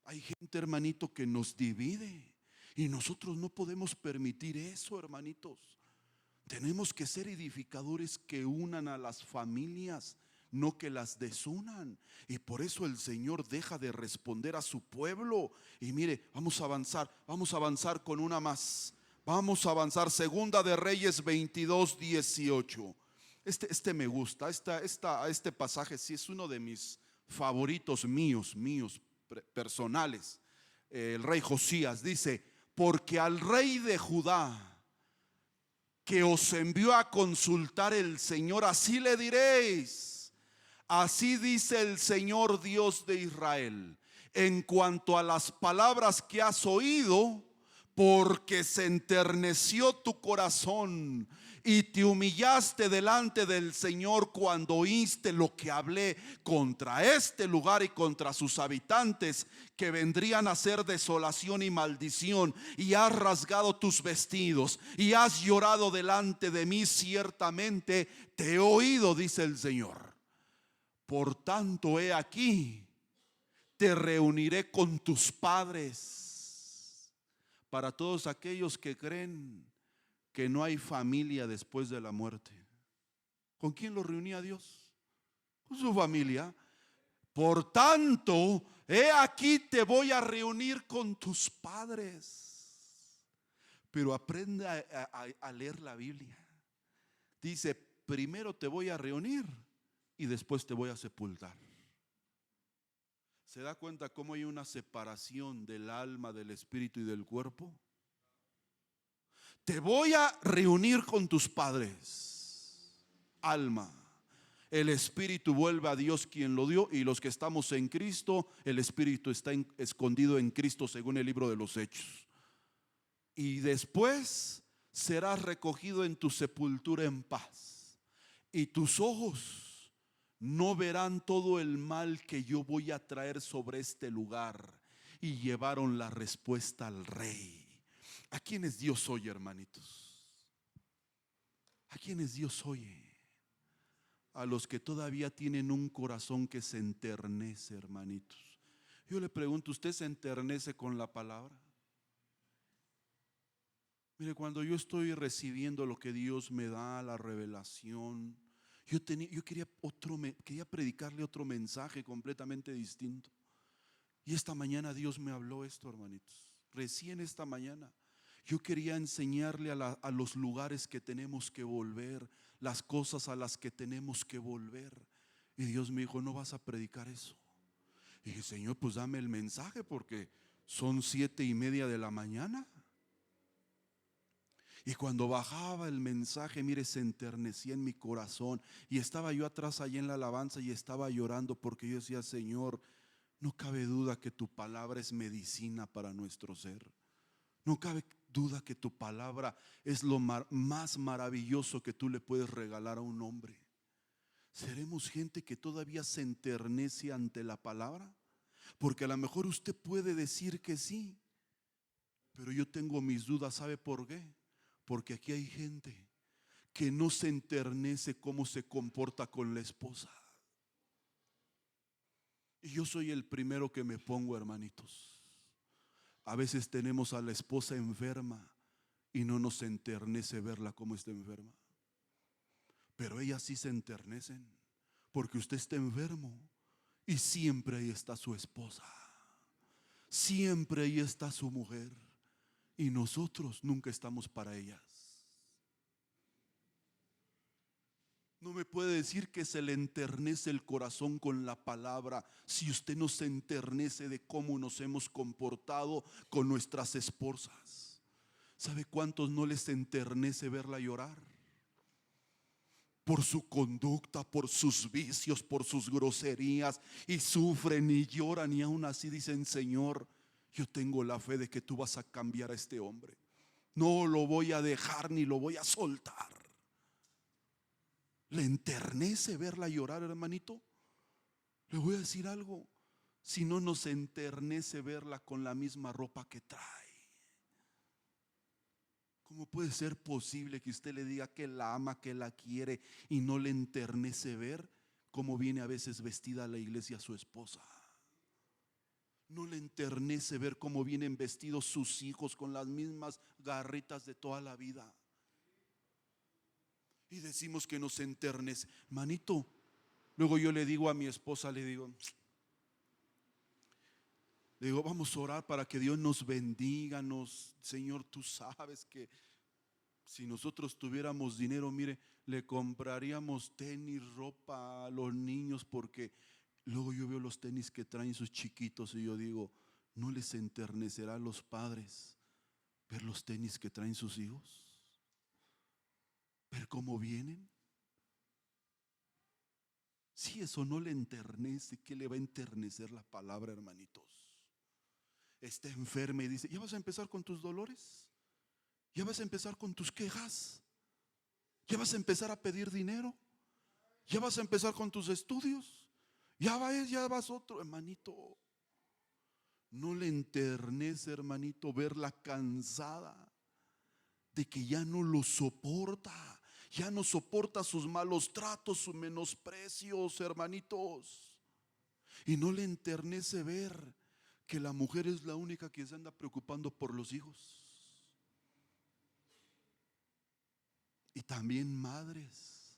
Hay gente, hermanito, que nos divide y nosotros no podemos permitir eso, hermanitos. Tenemos que ser edificadores que unan a las familias, no que las desunan. Y por eso el Señor deja de responder a su pueblo. Y mire, vamos a avanzar con una más. Vamos a avanzar, Segunda de Reyes 22:18. Este me gusta, este pasaje sí es uno de mis favoritos míos personales. El rey Josías dice: porque al rey de Judá, que os envió a consultar el Señor, así le diréis: así dice el Señor Dios de Israel, en cuanto a las palabras que has oído, porque se enterneció tu corazón y te humillaste delante del Señor cuando oíste lo que hablé contra este lugar y contra sus habitantes, que vendrían a ser desolación y maldición, y has rasgado tus vestidos y has llorado delante de mí, ciertamente te he oído, dice el Señor. Por tanto, he aquí, te reuniré con tus padres. Para todos aquellos que creen que no hay familia después de la muerte, ¿con quién lo reunía Dios? Con su familia. Por tanto, he aquí, te voy a reunir con tus padres. Pero aprende a leer la Biblia. Dice, primero te voy a reunir y después te voy a sepultar. ¿Se da cuenta cómo hay una separación del alma, del espíritu y del cuerpo? Te voy a reunir con tus padres. Alma. El espíritu vuelve a Dios quien lo dio, y los que estamos en Cristo, el espíritu está escondido en Cristo, según el libro de los Hechos. Y después serás recogido en tu sepultura en paz, y tus ojos no verán todo el mal que yo voy a traer sobre este lugar. Y llevaron la respuesta al rey. ¿A quién es Dios oye, hermanitos? ¿A quién es Dios oye? A los que todavía tienen un corazón que se enternece, hermanitos. Yo le pregunto, ¿usted se enternece con la palabra? Mire, cuando yo estoy recibiendo lo que Dios me da, la revelación, yo quería predicarle otro mensaje completamente distinto. Y esta mañana Dios me habló esto, hermanitos. Recién esta mañana yo quería enseñarle a los lugares que tenemos que volver, las cosas a las que tenemos que volver. Y Dios me dijo, no vas a predicar eso. Y dije, Señor, pues dame el mensaje, porque son 7:30 de la mañana. Y cuando bajaba el mensaje, mire, se enternecía en mi corazón. Y estaba yo atrás allí en la alabanza y estaba llorando, porque yo decía, Señor, no cabe duda que tu palabra es medicina para nuestro ser. No cabe duda que tu palabra es lo más maravilloso que tú le puedes regalar a un hombre. ¿Seremos gente que todavía se enternece ante la palabra? Porque a lo mejor usted puede decir que sí, pero yo tengo mis dudas. ¿Sabe por qué? Porque aquí hay gente que no se enternece cómo se comporta con la esposa. Y yo soy el primero que me pongo, hermanitos. A veces tenemos a la esposa enferma y no nos enternece verla como está enferma. Pero ellas sí se enternecen, porque usted está enfermo y siempre ahí está su esposa. Siempre ahí está su mujer. Y nosotros nunca estamos para ellas. No me puede decir que se le enternece el corazón con la palabra si usted no se enternece de cómo nos hemos comportado con nuestras esposas. ¿Sabe cuántos no les enternece verla llorar? Por su conducta, por sus vicios, por sus groserías, y sufren y lloran, y aún así dicen, Señor, yo tengo la fe de que tú vas a cambiar a este hombre. No lo voy a dejar ni lo voy a soltar. ¿Le enternece verla llorar, hermanito? Le voy a decir algo. Si no nos enternece verla con la misma ropa que trae, ¿cómo puede ser posible que usted le diga que la ama, que la quiere, y no le enternece ver cómo viene a veces vestida a la iglesia su esposa? No le enternece ver cómo vienen vestidos sus hijos con las mismas garritas de toda la vida. Y decimos que nos enternece, manito. Luego yo le digo a mi esposa, le digo, vamos a orar para que Dios nos bendiga. Señor, tú sabes que si nosotros tuviéramos dinero, mire, le compraríamos tenis, ropa a los niños, porque luego yo veo los tenis que traen sus chiquitos y yo digo, ¿no les enternecerá a los padres ver los tenis que traen sus hijos? ¿Ver cómo vienen? Si eso no le enternece, ¿qué le va a enternecer la palabra, hermanitos? Está enferma y dice, ¿ya vas a empezar con tus dolores? ¿Ya vas a empezar con tus quejas? Ya vas a empezar a pedir dinero. Ya vas a empezar con tus estudios. Ya vas otro, hermanito. No le enternece, hermanito, verla cansada de que ya no lo soporta. Ya no soporta sus malos tratos, sus menosprecios, hermanitos. Y no le enternece ver que la mujer es la única que se anda preocupando por los hijos. Y también madres,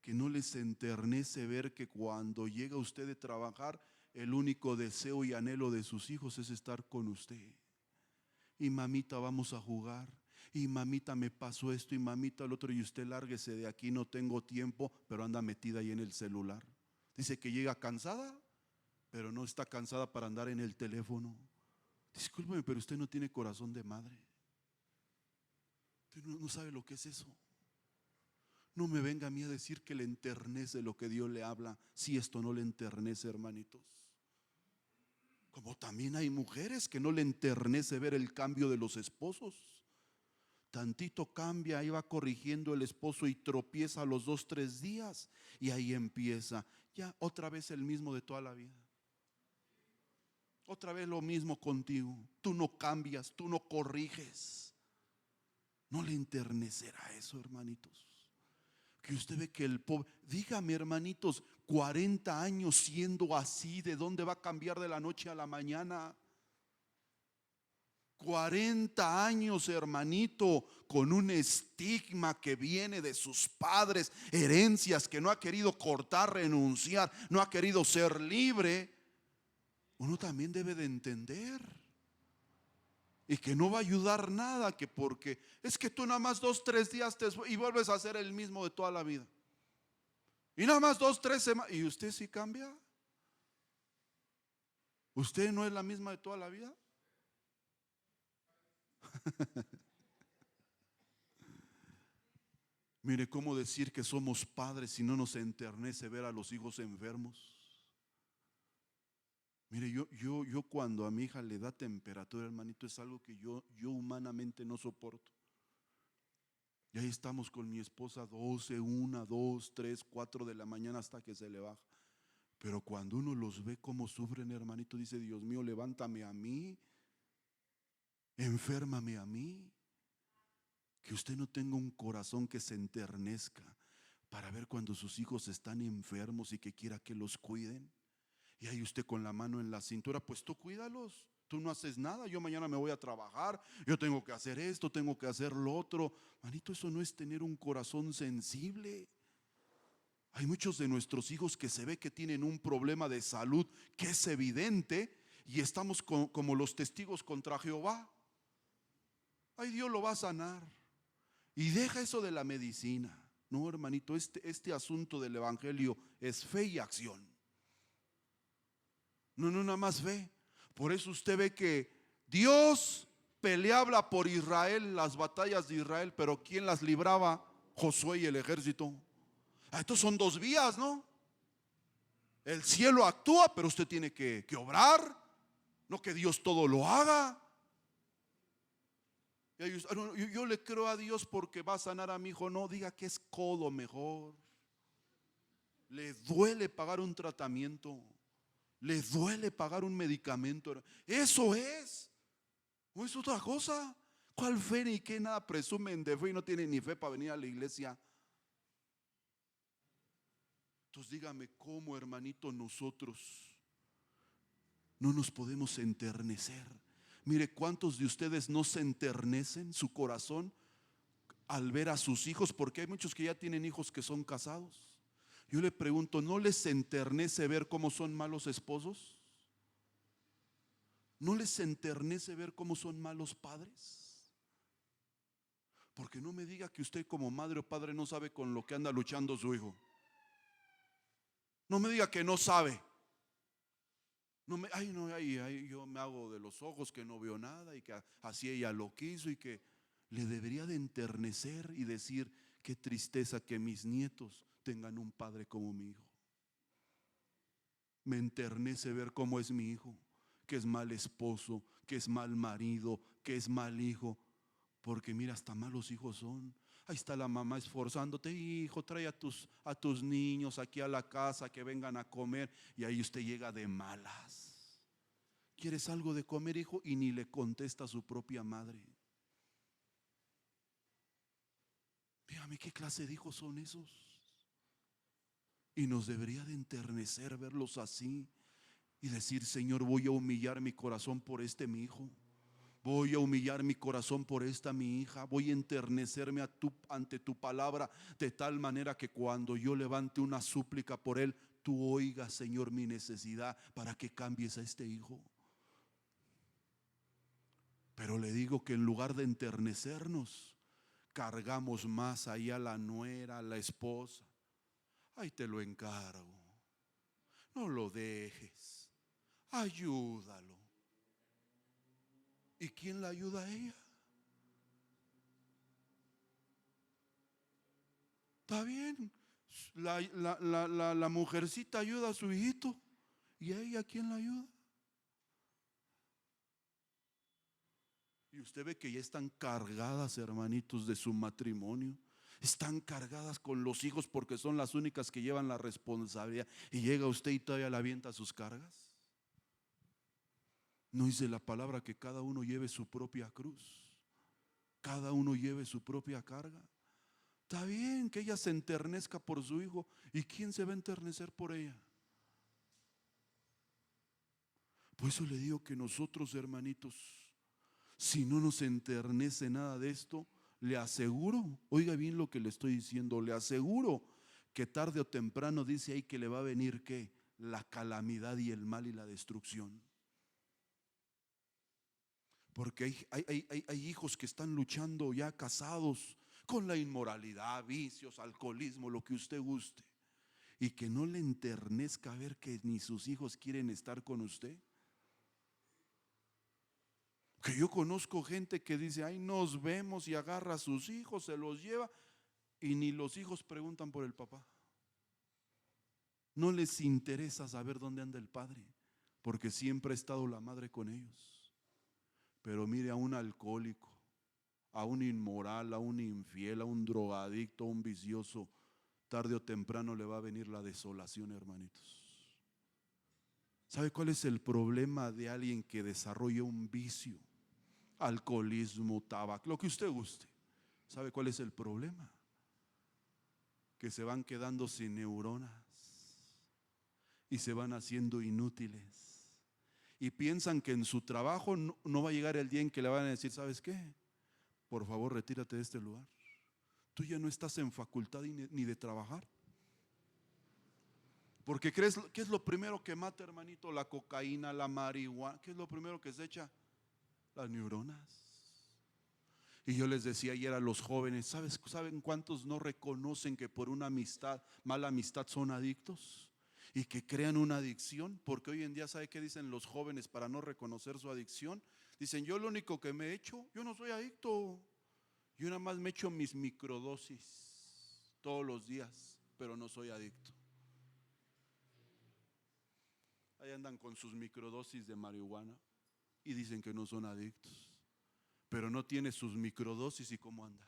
que no les enternece ver que cuando llega usted de trabajar, el único deseo y anhelo de sus hijos es estar con usted. Y mamita, vamos a jugar. Y mamita, me pasó esto. Y mamita, el otro. Y usted lárguese de aquí, no tengo tiempo. Pero anda metida ahí en el celular. Dice que llega cansada, pero no está cansada para andar en el teléfono. Discúlpeme, pero usted no tiene corazón de madre. Usted no sabe lo que es eso. No me venga a mí a decir que le enternece lo que Dios le habla, si esto no le enternece, hermanitos. Como también hay mujeres que no le enternece ver el cambio de los esposos. Tantito cambia, ahí va corrigiendo el esposo y tropieza a los 2, 3 días. Y ahí empieza, ya otra vez el mismo de toda la vida. Otra vez lo mismo contigo. Tú no cambias, tú no corriges. No le enternecerá eso, hermanitos. Que usted ve que el pobre, dígame, hermanitos, 40 años siendo así, ¿de dónde va a cambiar de la noche a la mañana? 40 años, hermanito, con un estigma que viene de sus padres, herencias que no ha querido cortar, renunciar, no ha querido ser libre. Uno también debe de entender. Y que no va a ayudar nada, que porque es que tú nada más 2, 3 días y vuelves a ser el mismo de toda la vida. Y nada más 2, 3 semanas. ¿Y usted sí cambia? ¿Usted no es la misma de toda la vida? Mire, ¿cómo decir que somos padres si no nos enternece ver a los hijos enfermos? Mire, yo cuando a mi hija le da temperatura, hermanito, es algo que yo humanamente no soporto. Y ahí estamos con mi esposa 12, 1, 2, 3, 4 de la mañana hasta que se le baja. Pero cuando uno los ve cómo sufren, hermanito, dice: Dios mío, levántame a mí, enférmame a mí. Que usted no tenga un corazón que se enternezca para ver cuando sus hijos están enfermos y que quiera que los cuiden. Y ahí usted con la mano en la cintura, pues tú cuídalos. Tú no haces nada, yo mañana me voy a trabajar, yo tengo que hacer esto, tengo que hacer lo otro. Manito, eso no es tener un corazón sensible. Hay muchos de nuestros hijos que se ve que tienen un problema de salud que es evidente y estamos como los testigos contra Jehová. Ay, Dios lo va a sanar. Y deja eso de la medicina. No, hermanito, este asunto del evangelio es fe y acción. No, nada más fe. Por eso usted ve que Dios peleaba por Israel, las batallas de Israel, pero ¿quién las libraba? Josué y el ejército. Estos son 2 vías, ¿no? El cielo actúa, pero usted tiene que obrar, no que Dios todo lo haga. Yo le creo a Dios porque va a sanar a mi hijo. No, diga que es codo mejor. Le duele pagar un tratamiento, le duele pagar un medicamento. Eso es. ¿O es otra cosa? ¿Cuál fe ni qué nada presumen de fe y no tienen ni fe para venir a la iglesia? Entonces dígame, ¿cómo, hermanito, nosotros no nos podemos enternecer? Mire, ¿cuántos de ustedes no se enternecen su corazón al ver a sus hijos? Porque hay muchos que ya tienen hijos que son casados. Yo le pregunto, ¿no les enternece ver cómo son malos esposos? ¿No les enternece ver cómo son malos padres? Porque no me diga que usted como madre o padre no sabe con lo que anda luchando su hijo. No me diga que no sabe. Yo me hago de los ojos que no veo nada y que así ella lo quiso, y que le debería de enternecer y decir: qué tristeza que mis nietos tengan un padre como mi hijo. Me enternece ver cómo es mi hijo, que es mal esposo, que es mal marido, que es mal hijo. Porque mira, hasta malos hijos son. Ahí está la mamá esforzándote, hijo, trae a tus niños aquí a la casa que vengan a comer. Y ahí usted llega de malas. ¿Quieres algo de comer, hijo? Y ni le contesta a su propia madre. Dígame, ¿qué clase de hijos son esos? Y nos debería de enternecer verlos así y decir: Señor, voy a humillar mi corazón por este mi hijo. Voy a humillar mi corazón por esta mi hija. Voy a enternecerme ante tu palabra, de tal manera que cuando yo levante una súplica por él, tú oigas, Señor, mi necesidad para que cambies a este hijo. Pero le digo que en lugar de enternecernos, cargamos más ahí a la nuera, a la esposa. Ahí te lo encargo, no lo dejes, ayúdalo. ¿Y quién la ayuda a ella? Está bien, la mujercita ayuda a su hijito. ¿Y a ella quién la ayuda? Y usted ve que ya están cargadas, hermanitos, de su matrimonio. Están cargadas con los hijos porque son las únicas que llevan la responsabilidad. Y llega usted y todavía le avienta sus cargas. No dice la palabra que cada uno lleve su propia cruz, cada uno lleve su propia carga. Está bien que ella se enternezca por su hijo. ¿Y quién se va a enternecer por ella? Por eso le digo que nosotros, hermanitos, si no nos enternece nada de esto, le aseguro, oiga bien lo que le estoy diciendo, le aseguro que tarde o temprano dice ahí que le va a venir ¿qué? La calamidad y el mal y la destrucción. Porque hay hijos que están luchando ya casados con la inmoralidad, vicios, alcoholismo, lo que usted guste, y que no le enternezca ver que ni sus hijos quieren estar con usted. Que yo conozco gente que dice: ay, nos vemos, y agarra a sus hijos, se los lleva, y ni los hijos preguntan por el papá. No les interesa saber dónde anda el padre, porque siempre ha estado la madre con ellos. Pero mire, a un alcohólico, a un inmoral, a un infiel, a un drogadicto, a un vicioso, tarde o temprano le va a venir la desolación, hermanitos. ¿Sabe cuál es el problema de alguien que desarrolla un vicio? Alcoholismo, tabaco, lo que usted guste. ¿Sabe cuál es el problema? Que se van quedando sin neuronas y se van haciendo inútiles. Y piensan que en su trabajo no va a llegar el día en que le van a decir: ¿sabes qué? Por favor, retírate de este lugar. Tú ya no estás en facultad ni de trabajar. Porque crees, ¿qué es lo primero que mata, hermanito? La cocaína, la marihuana. ¿Qué es lo primero que se echa? Las neuronas. Y yo les decía ayer a los jóvenes: ¿saben cuántos no reconocen que por una amistad, mala amistad, son adictos? Y que crean una adicción. Porque hoy en día, ¿sabe qué dicen los jóvenes para no reconocer su adicción? Dicen: yo lo único que me he hecho, yo no soy adicto. Yo nada más me echo mis microdosis todos los días, pero no soy adicto. Ahí andan con sus microdosis de marihuana y dicen que no son adictos, pero no tiene sus microdosis. ¿Y cómo anda?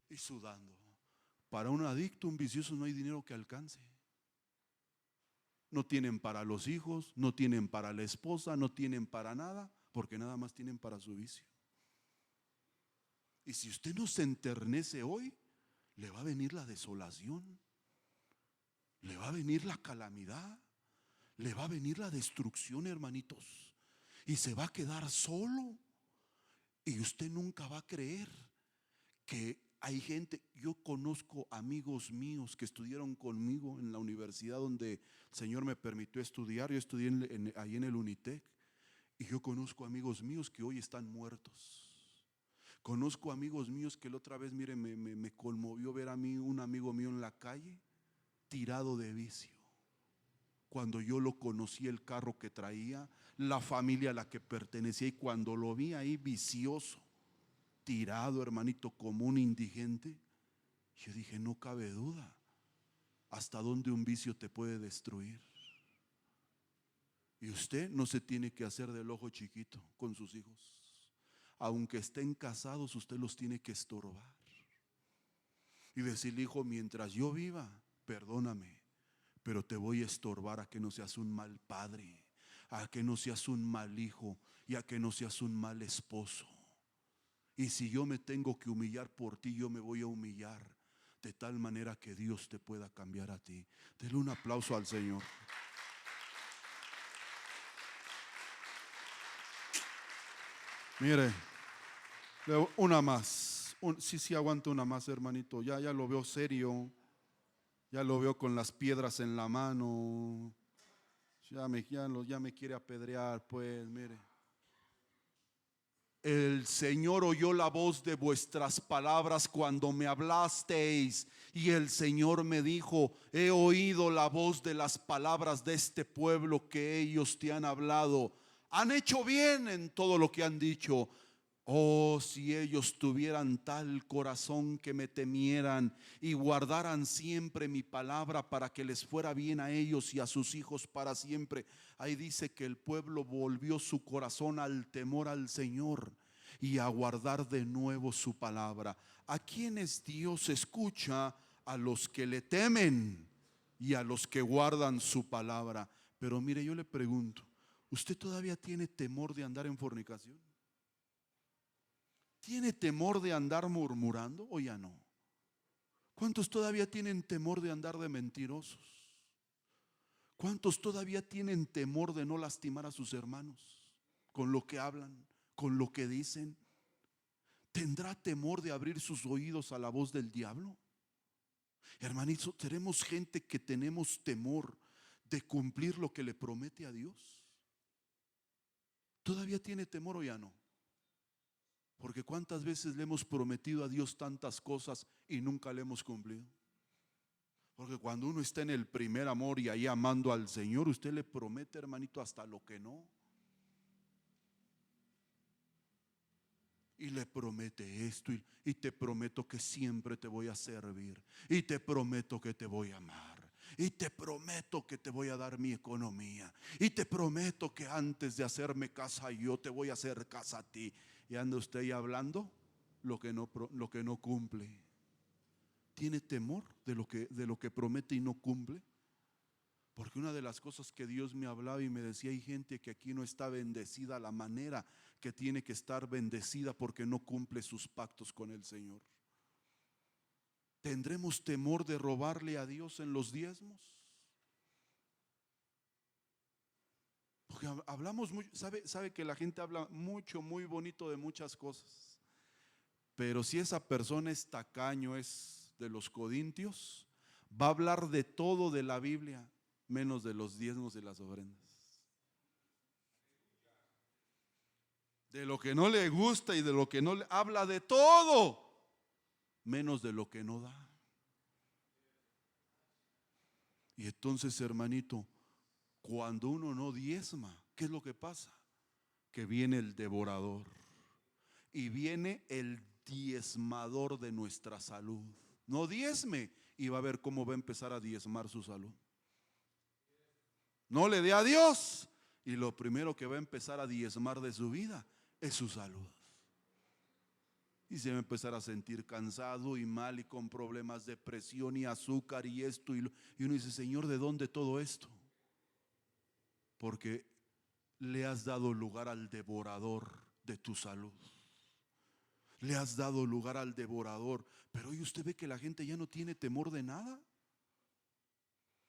Y sudando. Para un adicto, un vicioso, no hay dinero que alcance. No tienen para los hijos, no tienen para la esposa, no tienen para nada, porque nada más tienen para su vicio. Y si usted no se enternece hoy, le va a venir la desolación, le va a venir la calamidad, le va a venir la destrucción, hermanitos. Y se va a quedar solo. Y usted nunca va a creer que hay gente. Yo conozco amigos míos que estudiaron conmigo en la universidad donde el Señor me permitió estudiar. Yo estudié ahí en el Unitec. Y yo conozco amigos míos que hoy están muertos. Conozco amigos míos que la otra vez, mire, me conmovió ver a mí, un amigo mío en la calle, tirado de vicio. Cuando yo lo conocí, el carro que traía, la familia a la que pertenecía, y cuando lo vi ahí vicioso, tirado, hermanito, como un indigente, yo dije: no cabe duda hasta dónde un vicio te puede destruir. Y usted no se tiene que hacer del ojo chiquito con sus hijos. aunque estén casados, usted los tiene que estorbar. Y decirle: hijo, mientras yo viva, perdóname, pero te voy a estorbar a que no seas un mal padre, a que no seas un mal hijo y a que no seas un mal esposo. Y si yo me tengo que humillar por ti, yo me voy a humillar, de tal manera que Dios te pueda cambiar a ti. Denle un aplauso al Señor. Mire, una más. Sí, aguanto una más, hermanito. Ya lo veo serio. Ya lo veo con las piedras en la mano. Ya me quiere apedrear, pues, mire. El Señor oyó la voz de vuestras palabras cuando me hablasteis, y el Señor me dijo: he oído la voz de las palabras de este pueblo que ellos te han hablado. Han hecho bien en todo lo que han dicho. Oh, si ellos tuvieran tal corazón que me temieran y guardaran siempre mi palabra, para que les fuera bien a ellos y a sus hijos para siempre. Ahí dice que el pueblo volvió su corazón al temor al Señor y a guardar de nuevo su palabra. ¿A quienes Dios escucha? A los que le temen y a los que guardan su palabra. Pero mire, yo le pregunto: ¿usted todavía tiene temor de andar en fornicación? ¿Tiene temor de andar murmurando o ya no? ¿Cuántos todavía tienen temor de andar de mentirosos? ¿Cuántos todavía tienen temor de no lastimar a sus hermanos con lo que hablan, con lo que dicen? ¿Tendrá temor de abrir sus oídos a la voz del diablo? Hermanitos, tenemos gente que tenemos temor de cumplir lo que le promete a Dios. ¿Todavía tiene temor o ya no? Porque cuántas veces le hemos prometido a Dios tantas cosas y nunca le hemos cumplido. Porque cuando uno está en el primer amor y ahí amando al Señor, usted le promete, hermanito, hasta lo que no. Y le promete esto, y te prometo que siempre te voy a servir, y te prometo que te voy a amar, y te prometo que te voy a dar mi economía, y te prometo que antes de hacerme casa yo te voy a hacer casa a ti. Y anda usted ahí hablando lo que no cumple. ¿Tiene temor de lo que promete y no cumple? Porque una de las cosas que Dios me hablaba y me decía: hay gente que aquí no está bendecida a la manera que tiene que estar bendecida, porque no cumple sus pactos con el Señor. ¿Tendremos temor de robarle a Dios en los diezmos? Porque hablamos mucho, sabe que la gente habla mucho, muy bonito de muchas cosas, pero si esa persona es tacaño, es de los codintios, va a hablar de todo de la Biblia, menos de los diezmos y las ofrendas. De lo que no le gusta y de lo que no le habla, de todo, menos de lo que no da. Y entonces, hermanito, cuando uno no diezma, ¿qué es lo que pasa? Que viene el devorador y viene el diezmador de nuestra salud. No diezme y va a ver cómo va a empezar a diezmar su salud. No le dé a Dios y lo primero que va a empezar a diezmar de su vida es su salud. Y se va a empezar a sentir cansado y mal y con problemas de presión y azúcar y esto y uno dice: Señor, ¿de dónde todo esto? Porque le has dado lugar al devorador de tu salud. Le has dado lugar al devorador. Pero hoy usted ve que la gente ya no tiene temor de nada.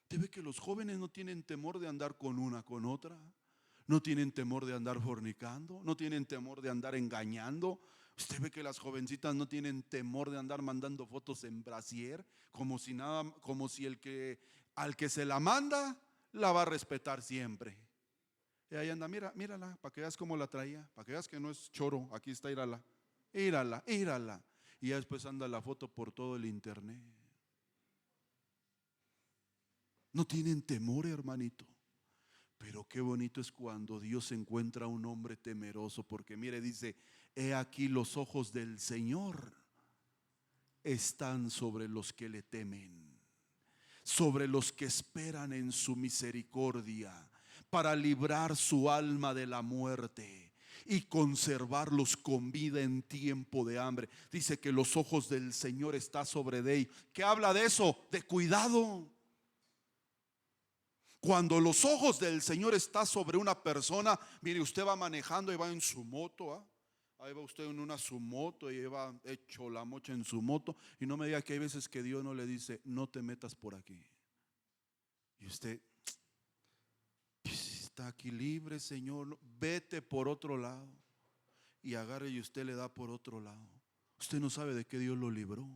Usted ve que los jóvenes no tienen temor de andar con una, con otra. No tienen temor de andar fornicando. No tienen temor de andar engañando. Usted ve que las jovencitas no tienen temor de andar mandando fotos en brasier, como si nada, como si al que se la manda la va a respetar siempre. Y ahí anda: mírala, para que veas cómo la traía, para que veas que no es choro, aquí está, írala. Y ya después anda la foto por todo el internet. No tienen temor, hermanito. Pero qué bonito es cuando Dios encuentra a un hombre temeroso, porque mire, dice: he aquí los ojos del Señor están sobre los que le temen, sobre los que esperan en su misericordia, para librar su alma de la muerte y conservarlos con vida en tiempo de hambre. Dice que los ojos del Señor están sobre de ellos. ¿Qué habla de eso? De cuidado. Cuando los ojos del Señor están sobre una persona, mire, usted va manejando y va en su moto, ¿ah? Ahí va usted en una su moto y va hecho la mocha en su moto, y no me diga que hay veces que Dios no le dice: no te metas por aquí. Y usted está aquí libre, Señor, vete por otro lado. Y agarre y usted le da por otro lado. Usted no sabe de qué Dios lo libró.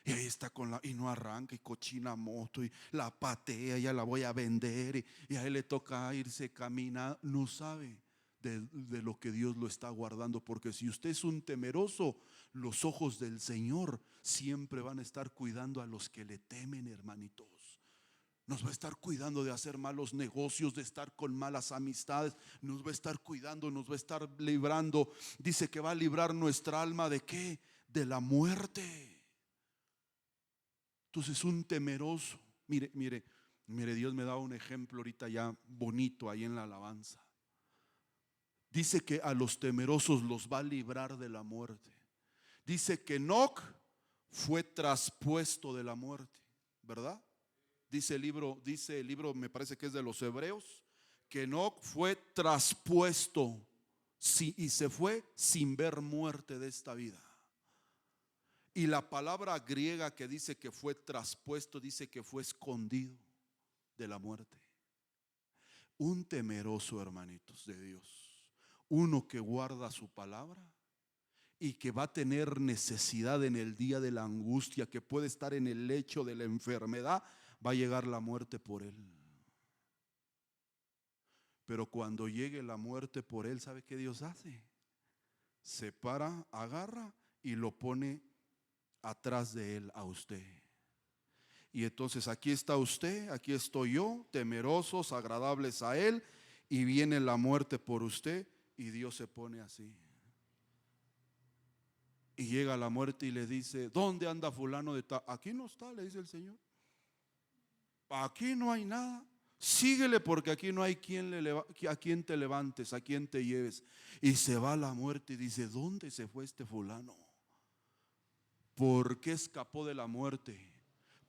Y ahí está y no arranca, y cochina moto, y la patea, ya la voy a vender, y a él le toca irse caminando. No sabe de lo que Dios lo está guardando, porque si usted es un temeroso, los ojos del Señor siempre van a estar cuidando a los que le temen, hermanitos. Nos va a estar cuidando de hacer malos negocios, de estar con malas amistades. Nos va a estar cuidando, nos va a estar librando. Dice que va a librar nuestra alma ¿de qué? De la muerte. Entonces un temeroso, mire, Dios me da un ejemplo ahorita ya bonito ahí en la alabanza. Dice que a los temerosos los va a librar de la muerte. Dice que Enoc fue traspuesto de la muerte, ¿verdad? Dice el libro, me parece que es de los Hebreos, que Enoc fue traspuesto y se fue sin ver muerte de esta vida. Y la palabra griega que dice que fue traspuesto, dice que fue escondido de la muerte. Un temeroso, hermanitos, de Dios, uno que guarda su palabra y que va a tener necesidad en el día de la angustia, que puede estar en el lecho de la enfermedad, va a llegar la muerte por él. Pero cuando llegue la muerte por él, ¿sabe qué Dios hace? Se para, agarra y lo pone atrás de él a usted. Y entonces aquí está usted, aquí estoy yo, temerosos, agradables a él, y viene la muerte por usted y Dios se pone así. Y llega la muerte y le dice: ¿dónde anda fulano de tal? Aquí no está, le dice el Señor. Aquí no hay nada. Síguele, porque aquí no hay a quien te levantes, a quien te lleves. Y se va la muerte y dice: ¿dónde se fue este fulano? ¿Por qué escapó de la muerte?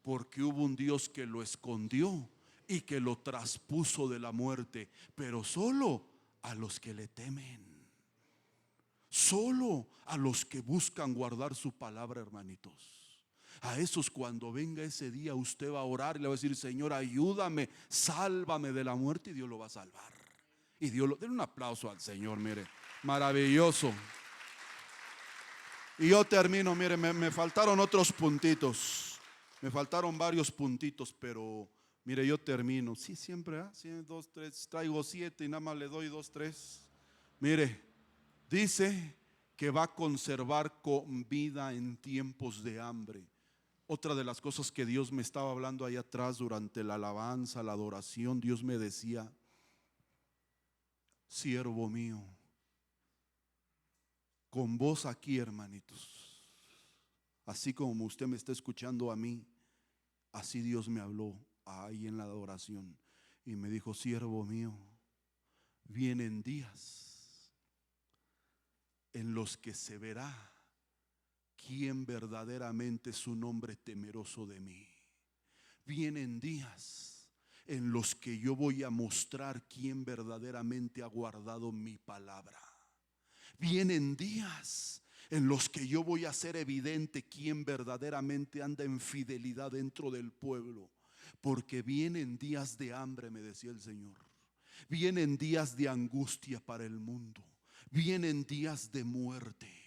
Porque hubo un Dios que lo escondió y que lo traspuso de la muerte, pero solo a los que le temen, solo a los que buscan guardar su palabra, hermanitos. A esos, cuando venga ese día, usted va a orar y le va a decir: Señor, ayúdame, sálvame de la muerte, y Dios lo va a salvar. Y Dios den un aplauso al Señor, mire, maravilloso. Y yo termino, mire, me faltaron otros puntitos. Me faltaron varios puntitos, pero mire, yo termino. Sí, siempre, ¿ah? 2, 3, traigo 7 y nada más le doy 2, 3. Mire, dice que va a conservar con vida en tiempos de hambre. Otra de las cosas que Dios me estaba hablando ahí atrás durante la alabanza, la adoración, Dios me decía: siervo mío, con vos aquí, hermanitos, así como usted me está escuchando a mí, así Dios me habló ahí en la adoración y me dijo: siervo mío, vienen días en los que se verá quién verdaderamente es un hombre temeroso de mí. Vienen días en los que yo voy a mostrar quién verdaderamente ha guardado mi palabra. Vienen días en los que yo voy a hacer evidente quién verdaderamente anda en fidelidad dentro del pueblo. Porque vienen días de hambre, me decía el Señor. Vienen días de angustia para el mundo. Vienen días de muerte.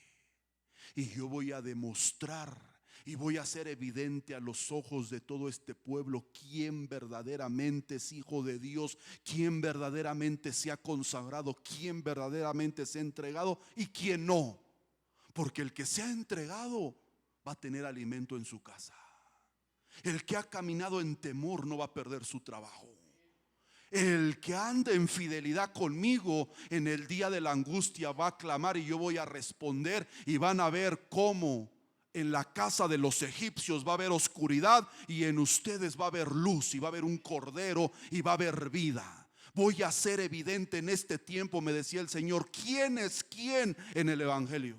Y yo voy a demostrar y voy a hacer evidente a los ojos de todo este pueblo quién verdaderamente es hijo de Dios, quién verdaderamente se ha consagrado, quién verdaderamente se ha entregado y quién no. Porque el que se ha entregado va a tener alimento en su casa. El que ha caminado en temor no va a perder su trabajo. El que anda en fidelidad conmigo en el día de la angustia va a clamar y yo voy a responder, y van a ver cómo en la casa de los egipcios va a haber oscuridad y en ustedes va a haber luz, y va a haber un cordero y va a haber vida. voy a hacer evidente en este tiempo, me decía el Señor, quién es quién en el evangelio.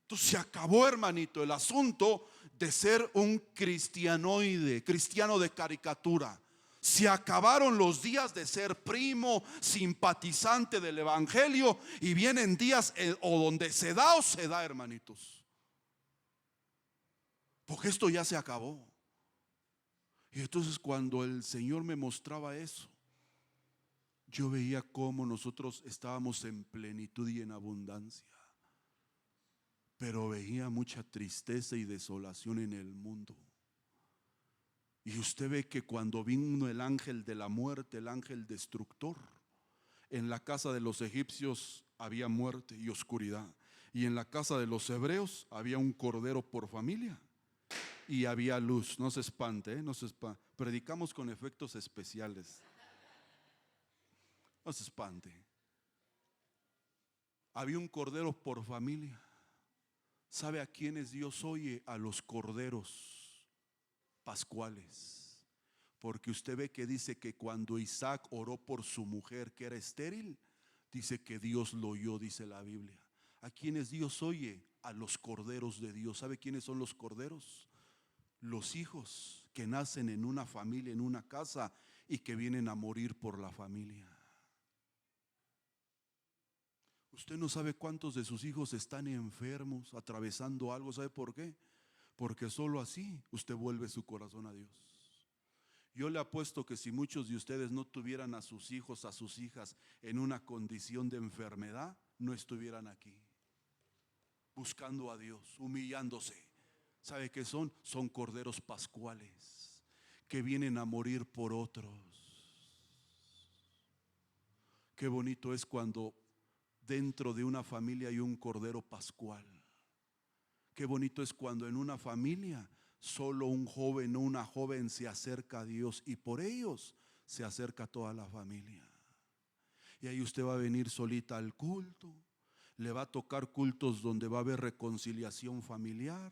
Entonces se acabó, hermanito, el asunto de ser un cristianoide, cristiano de caricatura. Se acabaron los días de ser primo, simpatizante del evangelio, y vienen días o donde se da o se da, hermanitos. Porque esto ya se acabó. Y entonces cuando el Señor me mostraba eso, yo veía cómo nosotros estábamos en plenitud y en abundancia, pero veía mucha tristeza y desolación en el mundo. Y usted ve que cuando vino el ángel de la muerte, el ángel destructor, en la casa de los egipcios había muerte y oscuridad, y en la casa de los hebreos había un cordero por familia y había luz. No se espante, no se espante. Predicamos con efectos especiales. No se espante. Había un cordero por familia. ¿Sabe a quiénes Dios oye? A los corderos pascuales. Porque usted ve que dice que cuando Isaac oró por su mujer que era estéril, dice que Dios lo oyó, dice la Biblia. ¿A quiénes Dios oye? A los corderos de Dios. ¿Sabe quiénes son los corderos? Los hijos que nacen en una familia, en una casa, y que vienen a morir por la familia. Usted no sabe cuántos de sus hijos están enfermos, atravesando algo. ¿Sabe por qué? Porque solo así usted vuelve su corazón a Dios. Yo le apuesto que si muchos de ustedes no tuvieran a sus hijos, a sus hijas en una condición de enfermedad, no estuvieran aquí buscando a Dios, humillándose. ¿Sabe qué son? Son corderos pascuales que vienen a morir por otros. Qué bonito es cuando dentro de una familia hay un cordero pascual. Qué bonito es cuando en una familia solo un joven o una joven se acerca a Dios, y por ellos se acerca toda la familia. Y ahí usted va a venir solita al culto, le va a tocar cultos donde va a haber reconciliación familiar,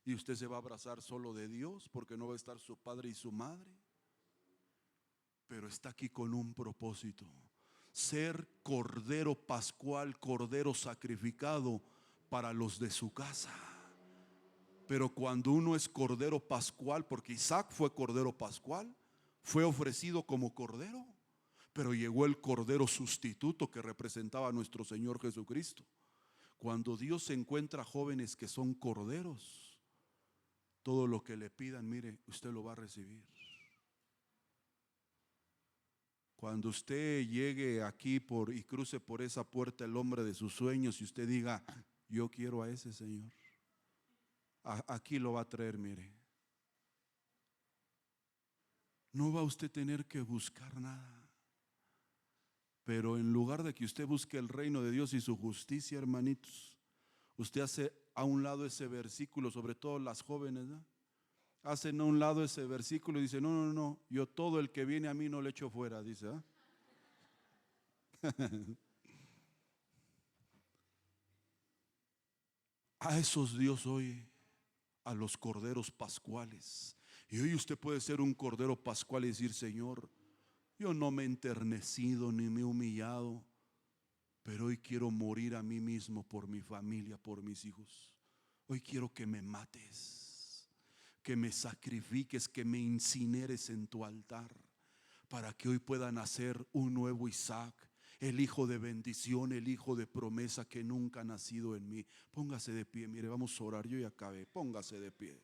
y usted se va a abrazar solo de Dios porque no va a estar su padre y su madre. Pero está aquí con un propósito: ser cordero pascual, cordero sacrificado para los de su casa. Pero cuando uno es cordero pascual, porque Isaac fue cordero pascual, fue ofrecido como cordero, pero llegó el cordero sustituto que representaba a nuestro Señor Jesucristo. Cuando Dios encuentra jóvenes que son corderos, todo lo que le pidan, mire, usted lo va a recibir. Cuando usted llegue aquí y cruce por esa puerta el hombre de sus sueños, y usted diga, yo quiero a ese Señor, aquí lo va a traer, mire. No va usted a tener que buscar nada. Pero en lugar de que usted busque el reino de Dios y su justicia, hermanitos, usted hace a un lado ese versículo, sobre todo las jóvenes, ¿no? Hacen a un lado ese versículo y dicen, no, yo todo el que viene a mí no le echo fuera, dice, ¿eh? A esos Dios oye, a los corderos pascuales. Y hoy usted puede ser un cordero pascual y decir, Señor, yo no me he enternecido ni me he humillado, pero hoy quiero morir a mí mismo por mi familia, por mis hijos. Hoy quiero que me mates, que me sacrifiques, que me incineres en tu altar, para que hoy pueda nacer un nuevo Isaac, el hijo de bendición, el hijo de promesa que nunca ha nacido en mí. Póngase de pie, mire, vamos a orar, yo ya acabé, póngase de pie.